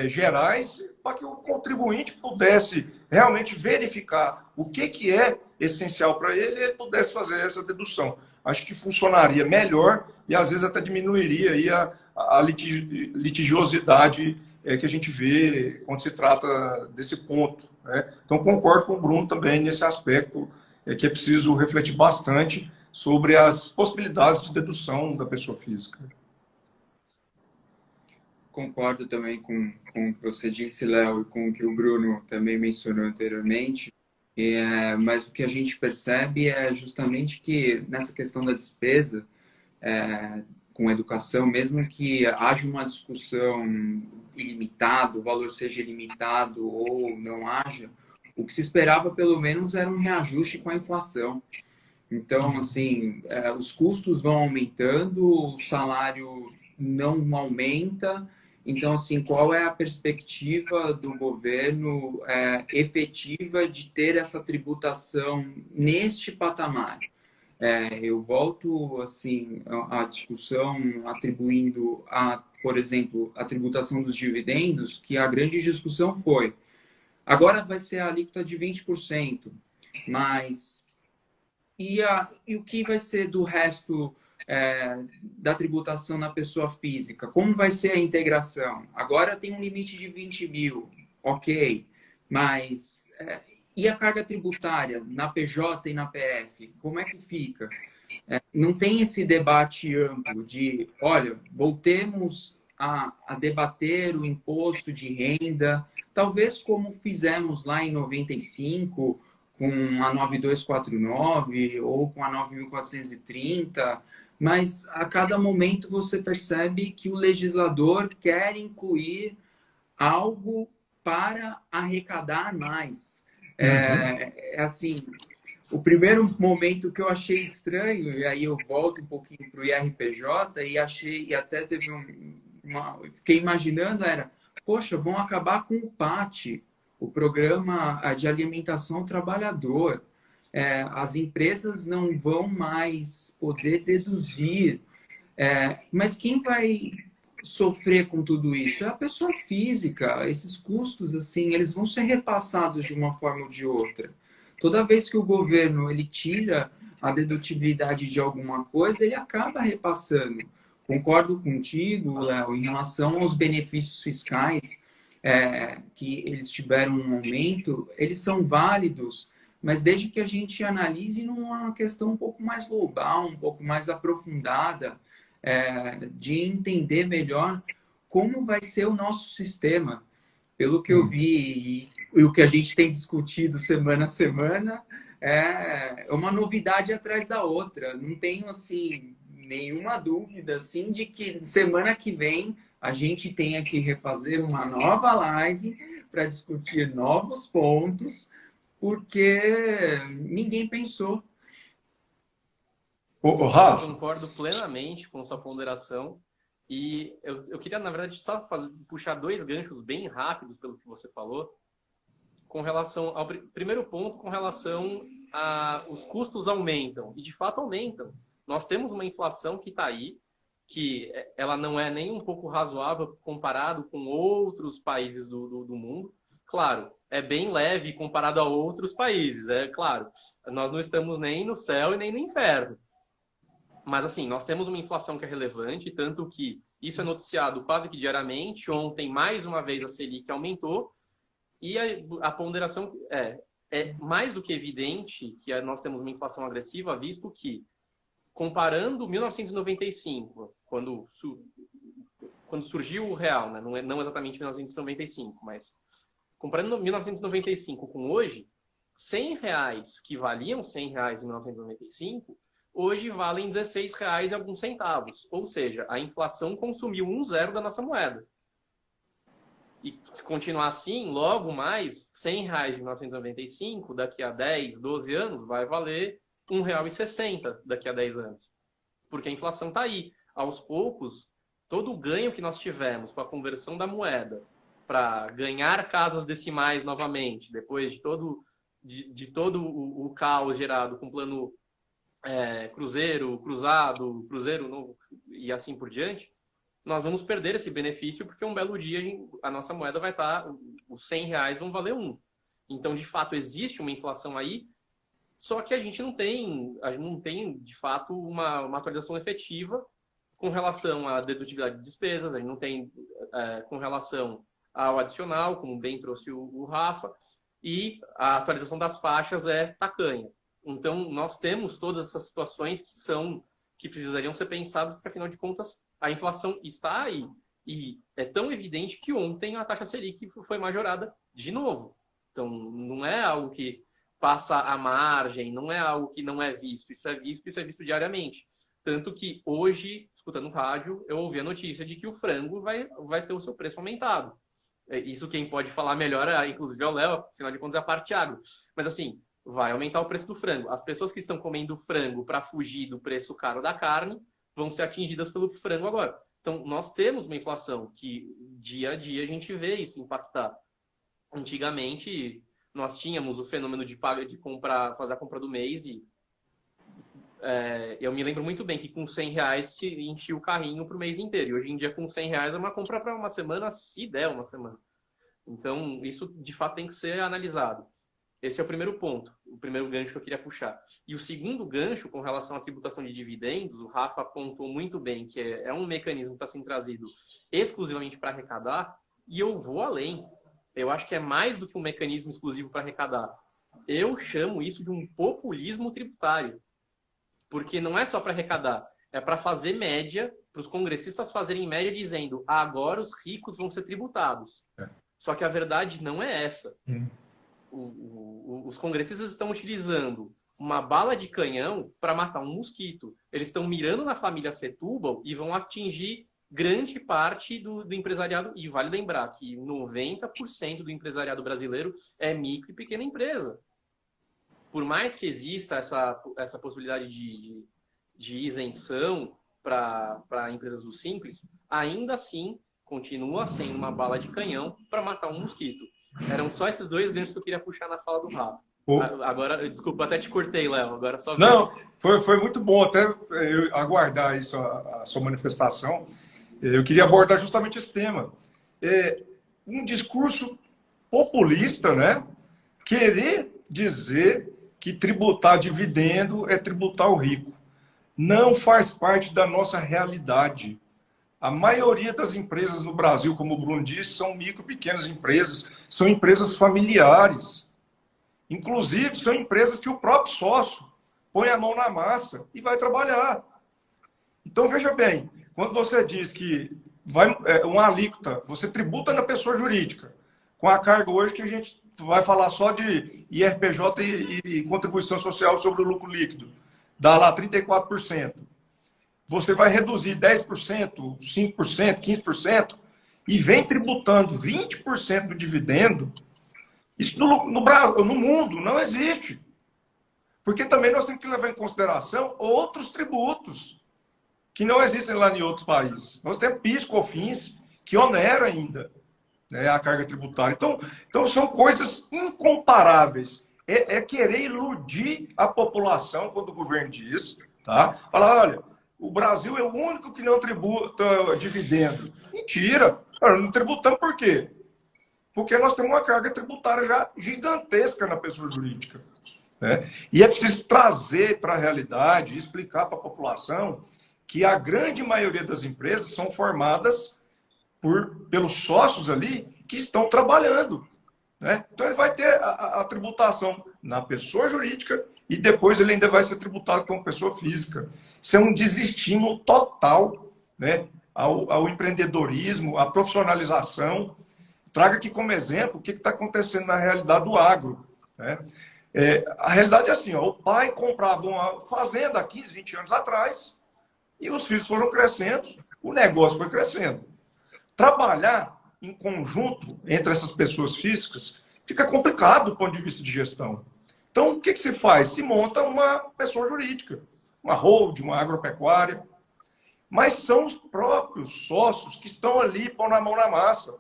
[SPEAKER 3] gerais para que o contribuinte pudesse realmente verificar o que é essencial para ele e ele pudesse fazer essa dedução. Acho que funcionaria melhor e às vezes até diminuiria aí a litigiosidade que a gente vê quando se trata desse ponto, né? Então, concordo com o Bruno também nesse aspecto, que é preciso refletir bastante sobre as possibilidades de dedução da pessoa física.
[SPEAKER 2] Concordo também com o que você disse, Léo, e com o que o Bruno também mencionou anteriormente. Mas o que a gente percebe é justamente que nessa questão da despesa com educação, mesmo que haja uma discussão ilimitada, o valor seja ilimitado ou não haja, o que se esperava pelo menos era um reajuste com a inflação. Então, assim, os custos vão aumentando, o salário não aumenta. Então, assim, qual é a perspectiva do governo efetiva de ter essa tributação neste patamar? Eu volto, assim, à discussão atribuindo, por exemplo, a tributação dos dividendos, que a grande discussão foi, agora vai ser a alíquota de 20%, mas e o que vai ser do resto da tributação na pessoa física? Como vai ser a integração? Agora tem um limite de 20 mil, ok, mas e a carga tributária na PJ e na PF? Como é que fica? Não tem esse debate amplo de, olha, voltemos a debater o imposto de renda, talvez como fizemos lá em 95, com a 9249 ou com a 9430, mas a cada momento você percebe que o legislador quer incluir algo para arrecadar mais. Assim, o primeiro momento que eu achei estranho, e aí eu volto um pouquinho para o IRPJ e achei, e até teve fiquei imaginando, era, poxa, vão acabar com o PAT, o Programa de Alimentação ao Trabalhador. As empresas não vão mais poder deduzir. Mas quem vai sofrer com tudo isso é a pessoa física. Esses custos, assim, eles vão ser repassados de uma forma ou de outra. Toda vez que o governo ele tira a dedutibilidade de alguma coisa, ele acaba repassando. Concordo contigo, Léo, em relação aos benefícios fiscais, que eles tiveram um aumento, eles são válidos, mas desde que a gente analise numa questão um pouco mais global, um pouco mais aprofundada, de entender melhor como vai ser o nosso sistema. Pelo que eu vi e o que a gente tem discutido semana a semana, é uma novidade atrás da outra. Não tenho, assim, nenhuma dúvida, assim, de que semana que vem a gente tenha que refazer uma nova live para discutir novos pontos, porque ninguém pensou.
[SPEAKER 3] Ô,
[SPEAKER 1] Eu
[SPEAKER 3] Rafa,
[SPEAKER 1] concordo plenamente com sua ponderação. E eu queria, na verdade, só puxar dois ganchos bem rápidos pelo que você falou, com relação ao primeiro ponto, com relação a os custos aumentam, e de fato aumentam. Nós temos uma inflação que está aí, que ela não é nem um pouco razoável comparado com outros países do mundo. Claro, é bem leve comparado a outros países, é claro. Nós não estamos nem no céu e nem no inferno. Mas, assim, nós temos uma inflação que é relevante, tanto que isso é noticiado quase que diariamente. Ontem, mais uma vez, a Selic aumentou. E a ponderação é mais do que evidente que nós temos uma inflação agressiva, visto que, comparando 1995, quando surgiu o real, né? Não exatamente 1995, mas comparando 1995 com hoje, R$ 100 que valiam R$ 100 em 1995, hoje valem R$ 16 e alguns centavos. Ou seja, a inflação consumiu 1,0 da nossa moeda. E se continuar assim, logo mais, R$ 100 de 1995, daqui a 10, 12 anos, vai valer R$ 1,60 daqui a 10 anos. Porque a inflação está aí. Aos poucos, todo o ganho que nós tivemos com a conversão da moeda para ganhar casas decimais novamente, depois de todo o caos gerado com o plano cruzeiro, cruzado, cruzeiro novo e assim por diante, nós vamos perder esse benefício porque um belo dia a nossa moeda vai estar, os R$ 100 vão valer 1. Então, de fato, existe uma inflação aí, só que a gente não tem de fato, uma atualização efetiva com relação à dedutibilidade de despesas, a gente não tem com relação ao adicional, como bem trouxe o Rafa, e a atualização das faixas é tacanha. Então, nós temos todas essas situações que precisariam ser pensadas, porque, afinal de contas, a inflação está aí. E é tão evidente que ontem a taxa Selic foi majorada de novo. Então, não é algo que passa à margem, não é algo que não é visto. Isso é visto diariamente. Tanto que hoje, escutando rádio, eu ouvi a notícia de que o frango vai ter o seu preço aumentado. Isso quem pode falar melhor, inclusive, é o Léo, afinal de contas, é a parte agro. Mas, assim, vai aumentar o preço do frango. As pessoas que estão comendo frango para fugir do preço caro da carne vão ser atingidas pelo frango agora. Então, nós temos uma inflação que dia a dia a gente vê isso impactar. Antigamente, nós tínhamos o fenômeno de comprar, fazer a compra do mês e eu me lembro muito bem que com R$100 se enchia o carrinho para o mês inteiro. E hoje em dia, com R$100 é uma compra para uma semana, se der uma semana. Então, isso de fato tem que ser analisado. Esse é o primeiro ponto, o primeiro gancho que eu queria puxar. E o segundo gancho, com relação à tributação de dividendos, o Rafa apontou muito bem que é um mecanismo que está sendo trazido exclusivamente para arrecadar, e eu vou além. Eu acho que é mais do que um mecanismo exclusivo para arrecadar. Eu chamo isso de um populismo tributário. Porque não é só para arrecadar, é para fazer média, para os congressistas fazerem média dizendo agora os ricos vão ser tributados. Só que a verdade não é essa. Os congressistas estão utilizando uma bala de canhão para matar um mosquito. Eles estão mirando na família Setúbal e vão atingir grande parte do empresariado. E vale lembrar que 90% do empresariado brasileiro é micro e pequena empresa. Por mais que exista essa possibilidade de isenção para empresas do Simples, ainda assim continua sendo uma bala de canhão para matar um mosquito. Eram só esses dois ganchos que eu queria puxar na fala do Rafa. Agora, desculpa, até te cortei, Léo. Agora só...
[SPEAKER 3] Não, foi muito bom até eu aguardar isso, a sua manifestação. Eu queria abordar justamente esse tema. Um discurso populista, né? Querer dizer que tributar dividendo é tributar o rico. Não faz parte da nossa realidade. A maioria das empresas no Brasil, como o Bruno disse, são micro e pequenas empresas, são empresas familiares. Inclusive, são empresas que o próprio sócio põe a mão na massa e vai trabalhar. Então, veja bem, quando você diz que uma alíquota, você tributa na pessoa jurídica, com a carga hoje que a gente vai falar só de IRPJ e contribuição social sobre o lucro líquido, dá lá 34%. Você vai reduzir 10%, 5%, 15% e vem tributando 20% do dividendo. Isso no mundo não existe. Porque também nós temos que levar em consideração outros tributos que não existem lá em outros países. Nós temos PIS, COFINS, que onera ainda, né, a carga tributária. Então são coisas incomparáveis. É querer iludir a população quando o governo diz, tá? Falar, olha, o Brasil é o único que não tributa dividendo. Mentira! Não tributamos por quê? Porque nós temos uma carga tributária já gigantesca na pessoa jurídica. Né? E é preciso trazer para a realidade, explicar para a população que a grande maioria das empresas são formadas pelos sócios ali que estão trabalhando. Né? Então ele vai ter a tributação na pessoa jurídica e depois ele ainda vai ser tributado como pessoa física. Isso é um desestímulo total, né, ao empreendedorismo, à profissionalização. Traga aqui como exemplo o que está acontecendo na realidade do agro. Né? A realidade é assim, ó, o pai comprava uma fazenda há 15, 20 anos atrás e os filhos foram crescendo, o negócio foi crescendo. Trabalhar em conjunto entre essas pessoas físicas fica complicado do ponto de vista de gestão. Então, o que se faz? Se monta uma pessoa jurídica, uma holding, uma agropecuária, mas são os próprios sócios que estão ali pondo a mão na massa.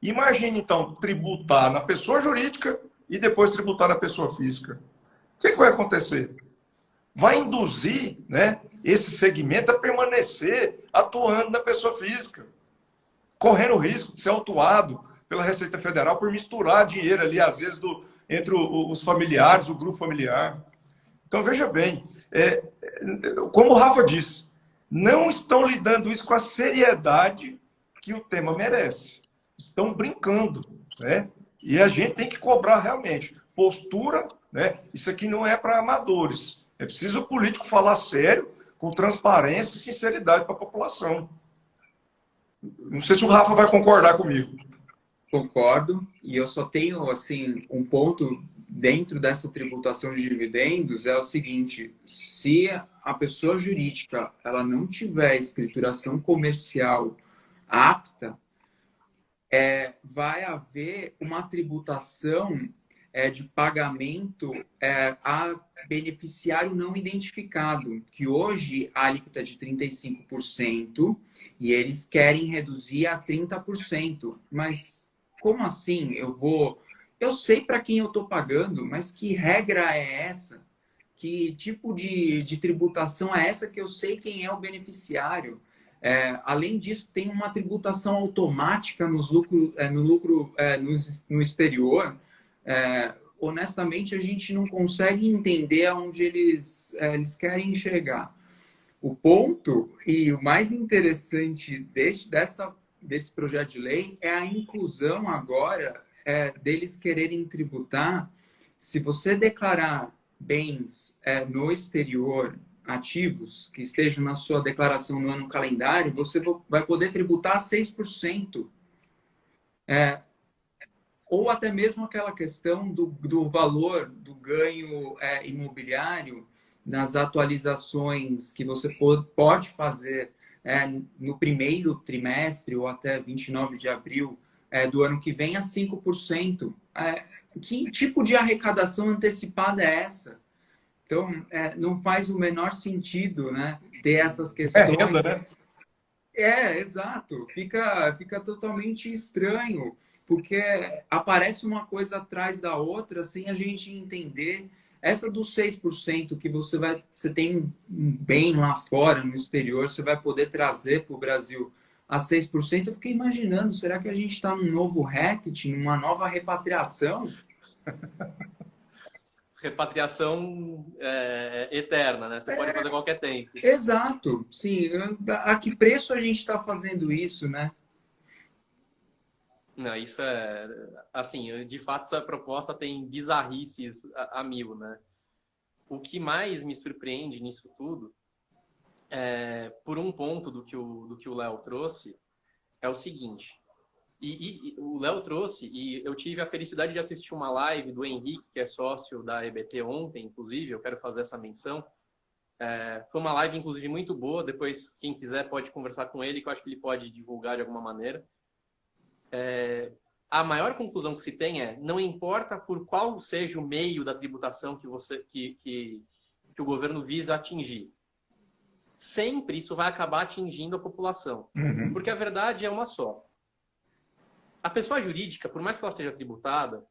[SPEAKER 3] Imagine, então, tributar na pessoa jurídica e depois tributar na pessoa física. O que vai acontecer? Vai induzir, né, esse segmento a permanecer atuando na pessoa física, correndo o risco de ser autuado pela Receita Federal por misturar dinheiro ali, às vezes, entre os familiares, o grupo familiar. Então, veja bem, como o Rafa disse, não estão lidando isso com a seriedade que o tema merece. Estão brincando, né? E a gente tem que cobrar realmente postura, né? Isso aqui não é para amadores. É preciso o político falar sério, com transparência e sinceridade para a população. Não sei se o Rafa vai concordar comigo.
[SPEAKER 2] Concordo, e eu só tenho assim um ponto dentro dessa tributação de dividendos, é o seguinte: se a pessoa jurídica ela não tiver escrituração comercial apta, vai haver uma tributação de pagamento a beneficiário não identificado, que hoje a alíquota é de 35% e eles querem reduzir a 30%. Mas como assim? Eu sei para quem eu estou pagando, mas que regra é essa? Que tipo de tributação é essa que eu sei quem é o beneficiário? Além disso, tem uma tributação automática no exterior. Honestamente, a gente não consegue entender aonde eles querem chegar. O ponto e o mais interessante desse projeto de lei é a inclusão agora deles quererem tributar. Se você declarar bens no exterior, ativos, que estejam na sua declaração no ano calendário, você vai poder tributar 6%. Ou até mesmo aquela questão do valor do ganho imobiliário nas atualizações que você pode fazer no primeiro trimestre ou até 29 de abril do ano que vem a 5%. Que tipo de arrecadação antecipada é essa? Então, não faz o menor sentido, né, ter essas questões.
[SPEAKER 3] É renda, né?
[SPEAKER 2] Exato. Fica totalmente estranho, porque aparece uma coisa atrás da outra sem a gente entender. Essa dos 6% que você tem um bem lá fora, no exterior, você vai poder trazer para o Brasil a 6%. Eu fiquei imaginando, será que a gente está num novo RECT, numa nova repatriação?
[SPEAKER 1] Repatriação eterna, né? Você pode fazer a qualquer tempo.
[SPEAKER 2] Exato. Sim. A que preço a gente está fazendo isso, né?
[SPEAKER 1] Não, isso é... Assim, de fato, essa proposta tem bizarrices a mil, né? O que mais me surpreende nisso tudo, por um ponto do que o Léo trouxe, é o seguinte. E o Léo trouxe, e eu tive a felicidade de assistir uma live do Henrique, que é sócio da EBT ontem, inclusive, eu quero fazer essa menção. Foi uma live, inclusive, muito boa. Depois, quem quiser pode conversar com ele, que eu acho que ele pode divulgar de alguma maneira. A maior conclusão que se tem não importa por qual seja o meio da tributação que o governo visa atingir. Sempre isso vai acabar atingindo a população.
[SPEAKER 3] Uhum.
[SPEAKER 1] Porque a verdade é uma só. A pessoa jurídica, por mais que ela seja tributada,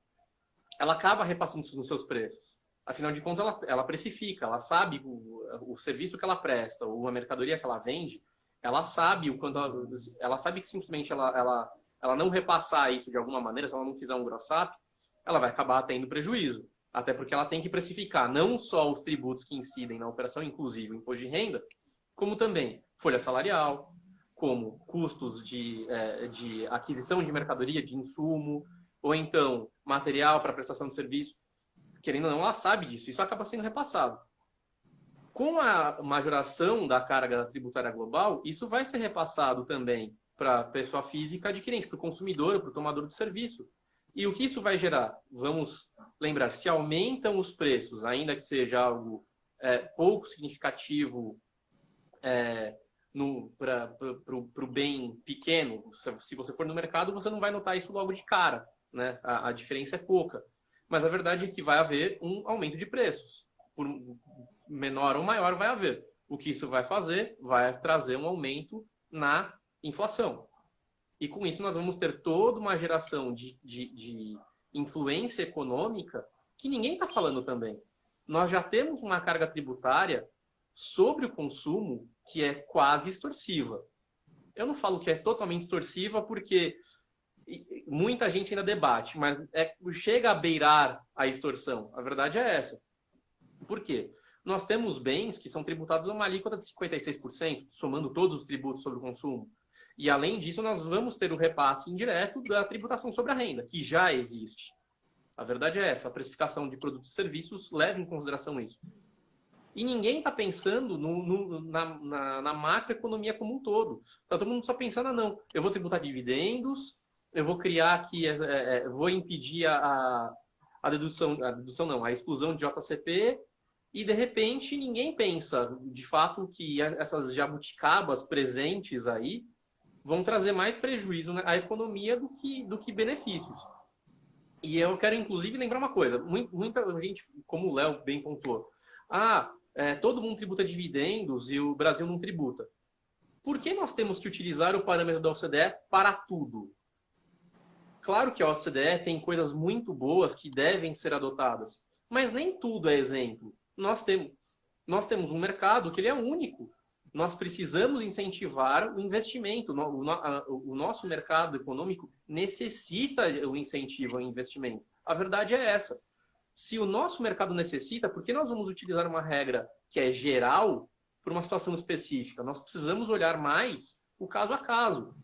[SPEAKER 1] ela acaba repassando nos seus preços. Afinal de contas, ela precifica, ela sabe o serviço que ela presta, ou a mercadoria que ela vende, ela sabe o quanto ela sabe que simplesmente ela não repassar isso de alguma maneira, se ela não fizer um gross-up, ela vai acabar tendo prejuízo. Até porque ela tem que precificar não só os tributos que incidem na operação, inclusive o imposto de renda, como também folha salarial, como custos de aquisição de mercadoria, de insumo, ou então material para prestação de serviço. Querendo ou não, ela sabe disso. Isso acaba sendo repassado. Com a majoração da carga tributária global, isso vai ser repassado também para a pessoa física adquirente, para o consumidor, para o tomador do serviço. E o que isso vai gerar? Vamos lembrar, se aumentam os preços, ainda que seja algo pouco significativo para o bem pequeno, se você for no mercado, você não vai notar isso logo de cara, né? A diferença é pouca. Mas a verdade é que vai haver um aumento de preços. Por menor ou maior vai haver. O que isso vai fazer? Vai trazer um aumento na inflação. E com isso nós vamos ter toda uma geração de influência econômica que ninguém está falando também. Nós já temos uma carga tributária sobre o consumo que é quase extorsiva. Eu não falo que é totalmente extorsiva porque muita gente ainda debate, mas chega a beirar a extorsão. A verdade é essa. Por quê? Nós temos bens que são tributados a uma alíquota de 56%, somando todos os tributos sobre o consumo. E, além disso, nós vamos ter o repasse indireto da tributação sobre a renda, que já existe. A verdade é essa. A precificação de produtos e serviços leva em consideração isso. E ninguém está pensando na macroeconomia como um todo. Está todo mundo só pensando, não, eu vou tributar dividendos, eu vou criar aqui, vou impedir a dedução não, a exclusão de JCP, e de repente ninguém pensa, de fato, que essas jabuticabas presentes aí vão trazer mais prejuízo à economia do que benefícios. E eu quero, inclusive, lembrar uma coisa. Muita gente, como o Léo bem pontuou, todo mundo tributa dividendos e o Brasil não tributa. Por que nós temos que utilizar o parâmetro da OCDE para tudo? Claro que a OCDE tem coisas muito boas que devem ser adotadas, mas nem tudo é exemplo. Nós temos um mercado que ele é único. Nós precisamos incentivar o investimento. O nosso mercado econômico necessita o incentivo ao investimento. A verdade é essa. Se o nosso mercado necessita, por que nós vamos utilizar uma regra que é geral para uma situação específica? Nós precisamos olhar mais o caso a caso.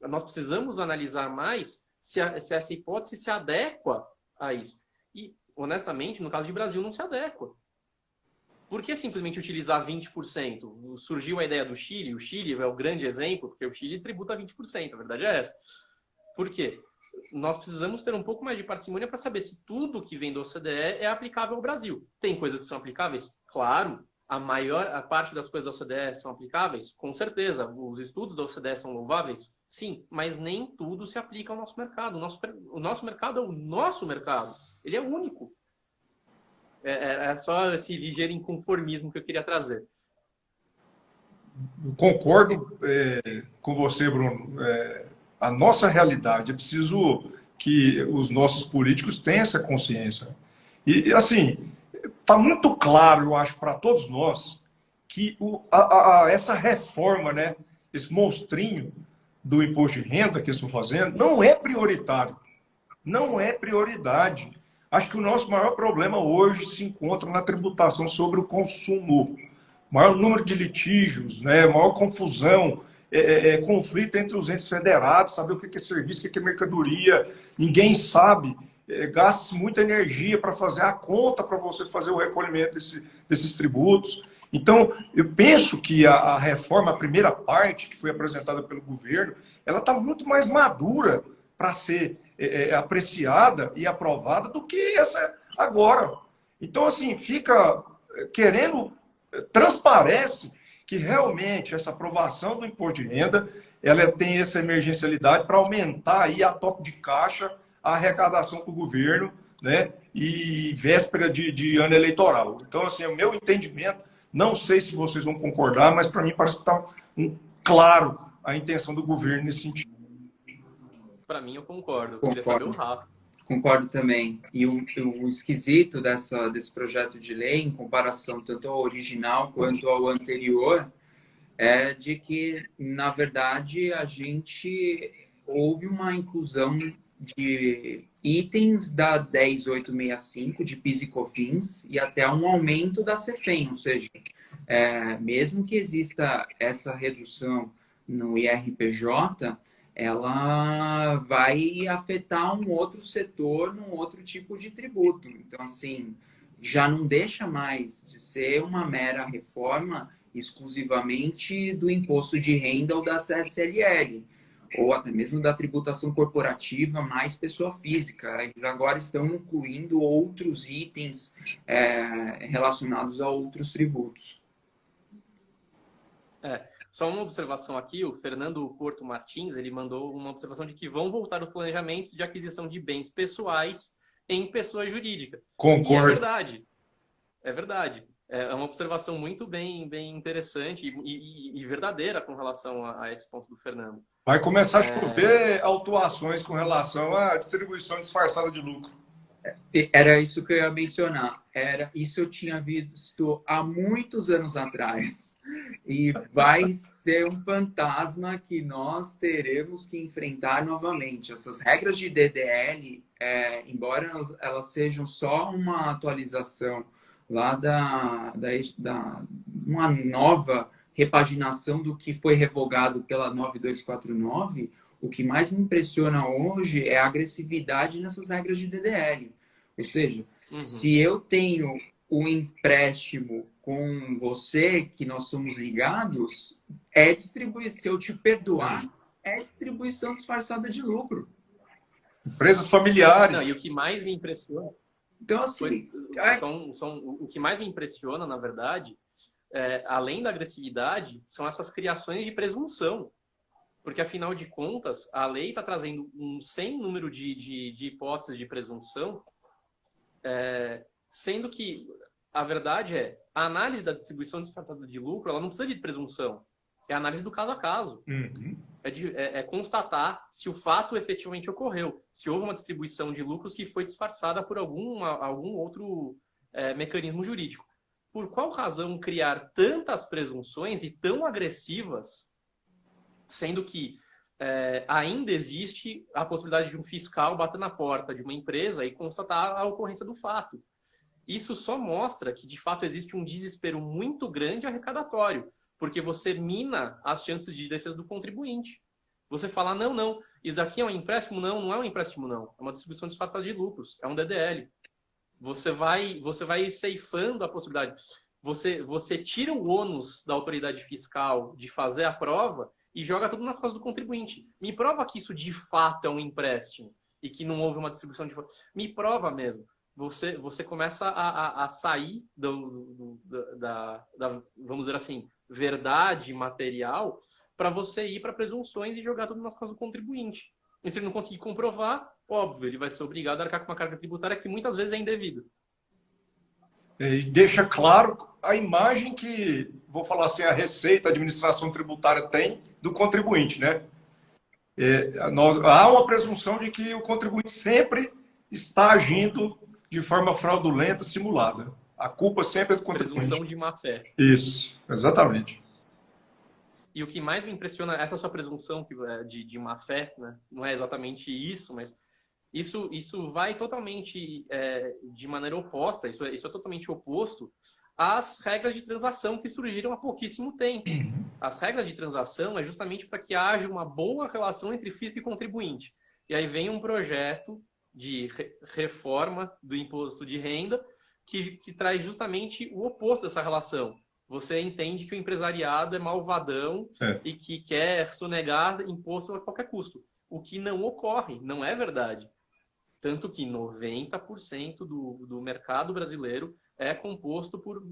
[SPEAKER 1] Nós precisamos analisar mais se essa hipótese se adequa a isso. E, honestamente, no caso de Brasil, não se adequa. Por que simplesmente utilizar 20%? Surgiu a ideia do Chile, o Chile é o grande exemplo, porque o Chile tributa 20%, a verdade é essa. Por quê? Nós precisamos ter um pouco mais de parcimônia para saber se tudo que vem da OCDE é aplicável ao Brasil. Tem coisas que são aplicáveis? Claro. A parte das coisas da OCDE são aplicáveis? Com certeza. Os estudos da OCDE são louváveis? Sim. Mas nem tudo se aplica ao nosso mercado. O nosso mercado é o nosso mercado. Ele é único. É só esse ligeiro inconformismo que eu queria trazer.
[SPEAKER 3] Eu concordo com você, Bruno. A nossa realidade, é preciso que os nossos políticos tenham essa consciência. E assim, está muito claro, eu acho, para todos nós, que essa reforma, né, esse monstrinho do imposto de renda que eles estão fazendo, não é prioritário. Não é prioridade. Acho que o nosso maior problema hoje se encontra na tributação sobre o consumo. Maior número de litígios, né? Maior confusão, conflito entre os entes federados, saber o que é serviço, o que é mercadoria. Ninguém sabe. Gasta-se muita energia para fazer a conta para você fazer o recolhimento desses tributos. Então, eu penso que a reforma, a primeira parte que foi apresentada pelo governo, ela está muito mais madura para ser apreciada e aprovada do que essa agora. Então, assim, transparece que realmente essa aprovação do imposto de renda, ela tem essa emergencialidade para aumentar aí a toque de caixa a arrecadação para o governo, né? E véspera de ano eleitoral. Então, assim, o meu entendimento, não sei se vocês vão concordar, mas para mim parece que está claro a intenção do governo nesse sentido.
[SPEAKER 1] Para mim, eu concordo. Eu queria saber o Rafa.
[SPEAKER 2] Concordo também. E o esquisito desse projeto de lei, em comparação tanto ao original quanto ao anterior, é de que, na verdade, houve uma inclusão de itens da 10.865 de PIS e COFINS e até um aumento da CEFEM, ou seja, mesmo que exista essa redução no IRPJ, ela vai afetar um outro setor num outro tipo de tributo. Então, assim, já não deixa mais de ser uma mera reforma exclusivamente do imposto de renda ou da CSLL, ou até mesmo da tributação corporativa mais pessoa física. Eles agora estão incluindo outros itens relacionados a outros tributos.
[SPEAKER 1] Só uma observação aqui, o Fernando Porto Martins, ele mandou uma observação de que vão voltar os planejamentos de aquisição de bens pessoais em pessoa jurídica.
[SPEAKER 3] Concordo.
[SPEAKER 1] E é verdade. É verdade. É uma observação muito bem interessante e verdadeira com relação a esse ponto do Fernando.
[SPEAKER 3] Vai começar a chover autuações com relação à distribuição disfarçada de lucro.
[SPEAKER 2] Era isso que eu ia mencionar. Isso eu tinha visto há muitos anos atrás. E vai ser um fantasma que nós teremos que enfrentar novamente. Essas regras de DDL, embora elas sejam só uma atualização lá uma nova repaginação do que foi revogado pela 9249, o que mais me impressiona hoje é a agressividade nessas regras de DDL. Ou seja, se eu tenho um empréstimo com você, que nós somos ligados, se eu te perdoar, é distribuição disfarçada de lucro.
[SPEAKER 3] Empresas familiares.
[SPEAKER 1] Não, e o que mais me impressiona...
[SPEAKER 2] Então, assim...
[SPEAKER 1] o que mais me impressiona, na verdade, além da agressividade, são essas criações de presunção. Porque, afinal de contas, a lei está trazendo um sem número de hipóteses de presunção, sendo que a verdade é a análise da distribuição disfarçada de lucro, ela não precisa de presunção. É a análise do caso a caso.
[SPEAKER 3] Uhum.
[SPEAKER 1] É constatar se o fato efetivamente ocorreu, se houve uma distribuição de lucros que foi disfarçada por algum outro mecanismo jurídico. Por qual razão criar tantas presunções e tão agressivas, sendo que ainda existe a possibilidade de um fiscal bater na porta de uma empresa e constatar a ocorrência do fato? Isso só mostra que, de fato, existe um desespero muito grande arrecadatório, porque você mina as chances de defesa do contribuinte. Você fala, não, isso aqui é um empréstimo? Não é um empréstimo, não. É uma distribuição disfarçada de lucros, é um DDL. Você vai ceifando a possibilidade. Você tira o ônus da autoridade fiscal de fazer a prova e joga tudo nas costas do contribuinte. Me prova que isso de fato é um empréstimo e que não houve uma distribuição de... Me prova mesmo. Você começa a sair da, vamos dizer assim, verdade material para você ir para presunções e jogar tudo nas costas do contribuinte. E se ele não conseguir comprovar, óbvio, ele vai ser obrigado a arcar com uma carga tributária que muitas vezes é indevida.
[SPEAKER 3] E deixa claro a imagem que, vou falar assim, a Receita, a administração tributária tem do contribuinte, né? Há uma presunção de que o contribuinte sempre está agindo de forma fraudulenta, simulada. A culpa sempre é do contribuinte.
[SPEAKER 1] Presunção de má-fé.
[SPEAKER 3] Isso, exatamente.
[SPEAKER 1] E o que mais me impressiona, essa sua presunção de má-fé, né? Não é exatamente isso, mas isso vai totalmente de maneira oposta, isso é totalmente oposto às regras de transação que surgiram há pouquíssimo tempo.
[SPEAKER 3] Uhum.
[SPEAKER 1] As regras de transação é justamente para que haja uma boa relação entre fisco e contribuinte. E aí vem um projeto de reforma do imposto de renda que traz justamente o oposto dessa relação. Você entende que o empresariado é malvadão e que quer sonegar imposto a qualquer custo. O que não ocorre, não é verdade. Tanto que 90% do mercado brasileiro é composto por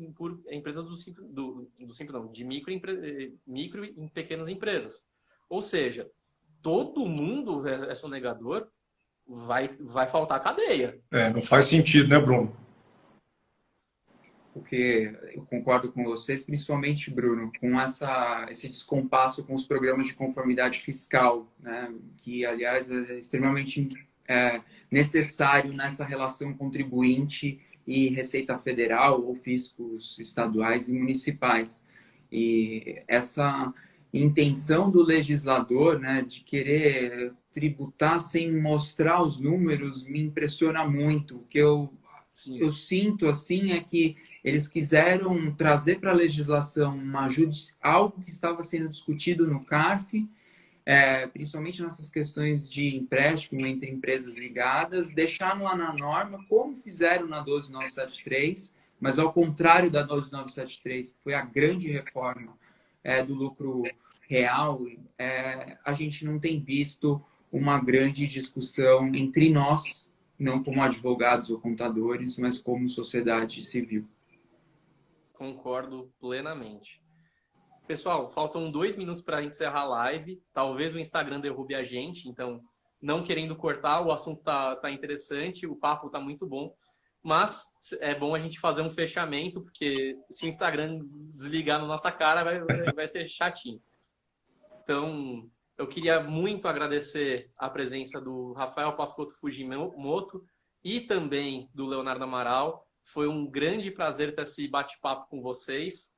[SPEAKER 1] empresas de micro e pequenas empresas. Ou seja, todo mundo é sonegador, vai faltar cadeia.
[SPEAKER 3] Não faz sentido, né, Bruno?
[SPEAKER 2] Porque eu concordo com vocês, principalmente, Bruno, com esse descompasso com os programas de conformidade fiscal, né? Que, aliás, é extremamente necessário nessa relação contribuinte e Receita Federal ou fiscos estaduais e municipais. E essa intenção do legislador, né, de querer tributar sem mostrar os números me impressiona muito. O que eu sinto assim é que eles quiseram trazer para a legislação algo que estava sendo discutido no CARF, principalmente nessas questões de empréstimo entre empresas ligadas, deixar lá na norma, como fizeram na 12973, mas ao contrário da 12973, que foi a grande reforma do lucro real, a gente não tem visto uma grande discussão entre nós, não como advogados ou contadores, mas como sociedade civil.
[SPEAKER 1] Concordo plenamente. Pessoal, faltam 2 minutos para encerrar a live. Talvez o Instagram derrube a gente, então, não querendo cortar, o assunto tá interessante, o papo tá muito bom. Mas é bom a gente fazer um fechamento, porque se o Instagram desligar na nossa cara, vai ser chatinho. Então, eu queria muito agradecer a presença do Rafael Pascotto Fujimoto e também do Leonardo Amaral. Foi um grande prazer ter esse bate-papo com vocês,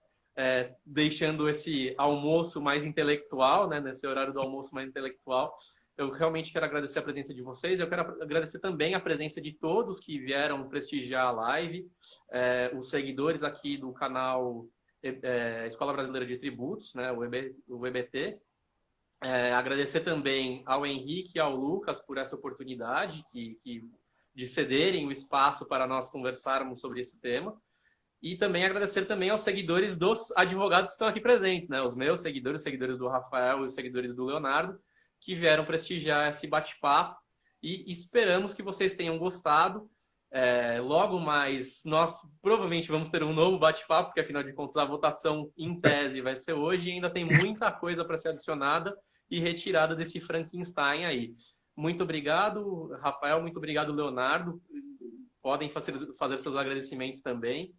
[SPEAKER 1] deixando esse almoço mais intelectual, né, nesse horário do almoço mais intelectual. Eu realmente quero agradecer a presença de vocês. Eu quero agradecer também a presença de todos que vieram prestigiar a live, os seguidores aqui do canal Escola Brasileira de Tributos, né, o EBT. Agradecer também ao Henrique e ao Lucas por essa oportunidade de cederem o espaço para nós conversarmos sobre esse tema. E também agradecer também aos seguidores dos advogados que estão aqui presentes, né? Os meus seguidores, os seguidores do Rafael e os seguidores do Leonardo, que vieram prestigiar esse bate-papo. E esperamos que vocês tenham gostado. Logo mais, nós provavelmente vamos ter um novo bate-papo, porque afinal de contas a votação em tese vai ser hoje e ainda tem muita coisa para ser adicionada. e retirada desse Frankenstein aí. Muito obrigado, Rafael, muito obrigado, Leonardo. Podem fazer seus agradecimentos também.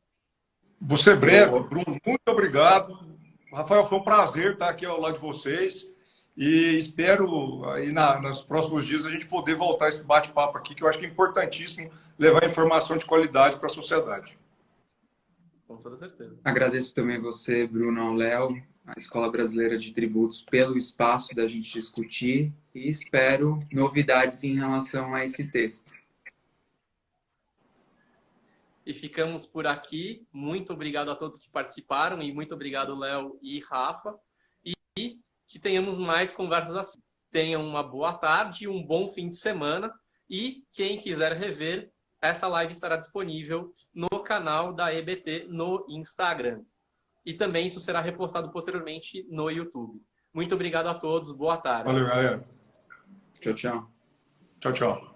[SPEAKER 3] Vou ser breve, Bruno. Muito obrigado. Rafael, foi um prazer estar aqui ao lado de vocês. E espero aí nos próximos dias a gente poder voltar a esse bate-papo aqui, que eu acho que é importantíssimo levar informação de qualidade para a sociedade.
[SPEAKER 1] Com toda certeza.
[SPEAKER 2] Agradeço também você, Bruno, ao Léo, a Escola Brasileira de Tributos, pelo espaço da gente discutir e espero novidades em relação a esse texto.
[SPEAKER 1] E ficamos por aqui. Muito obrigado a todos que participaram e muito obrigado, Léo e Rafa. E que tenhamos mais conversas assim. Tenham uma boa tarde, um bom fim de semana e quem quiser rever, essa live estará disponível no canal da EBT no Instagram. E também isso será repostado posteriormente no YouTube. Muito obrigado a todos, boa tarde.
[SPEAKER 3] Valeu, galera.
[SPEAKER 2] Tchau, tchau.
[SPEAKER 3] Tchau, tchau.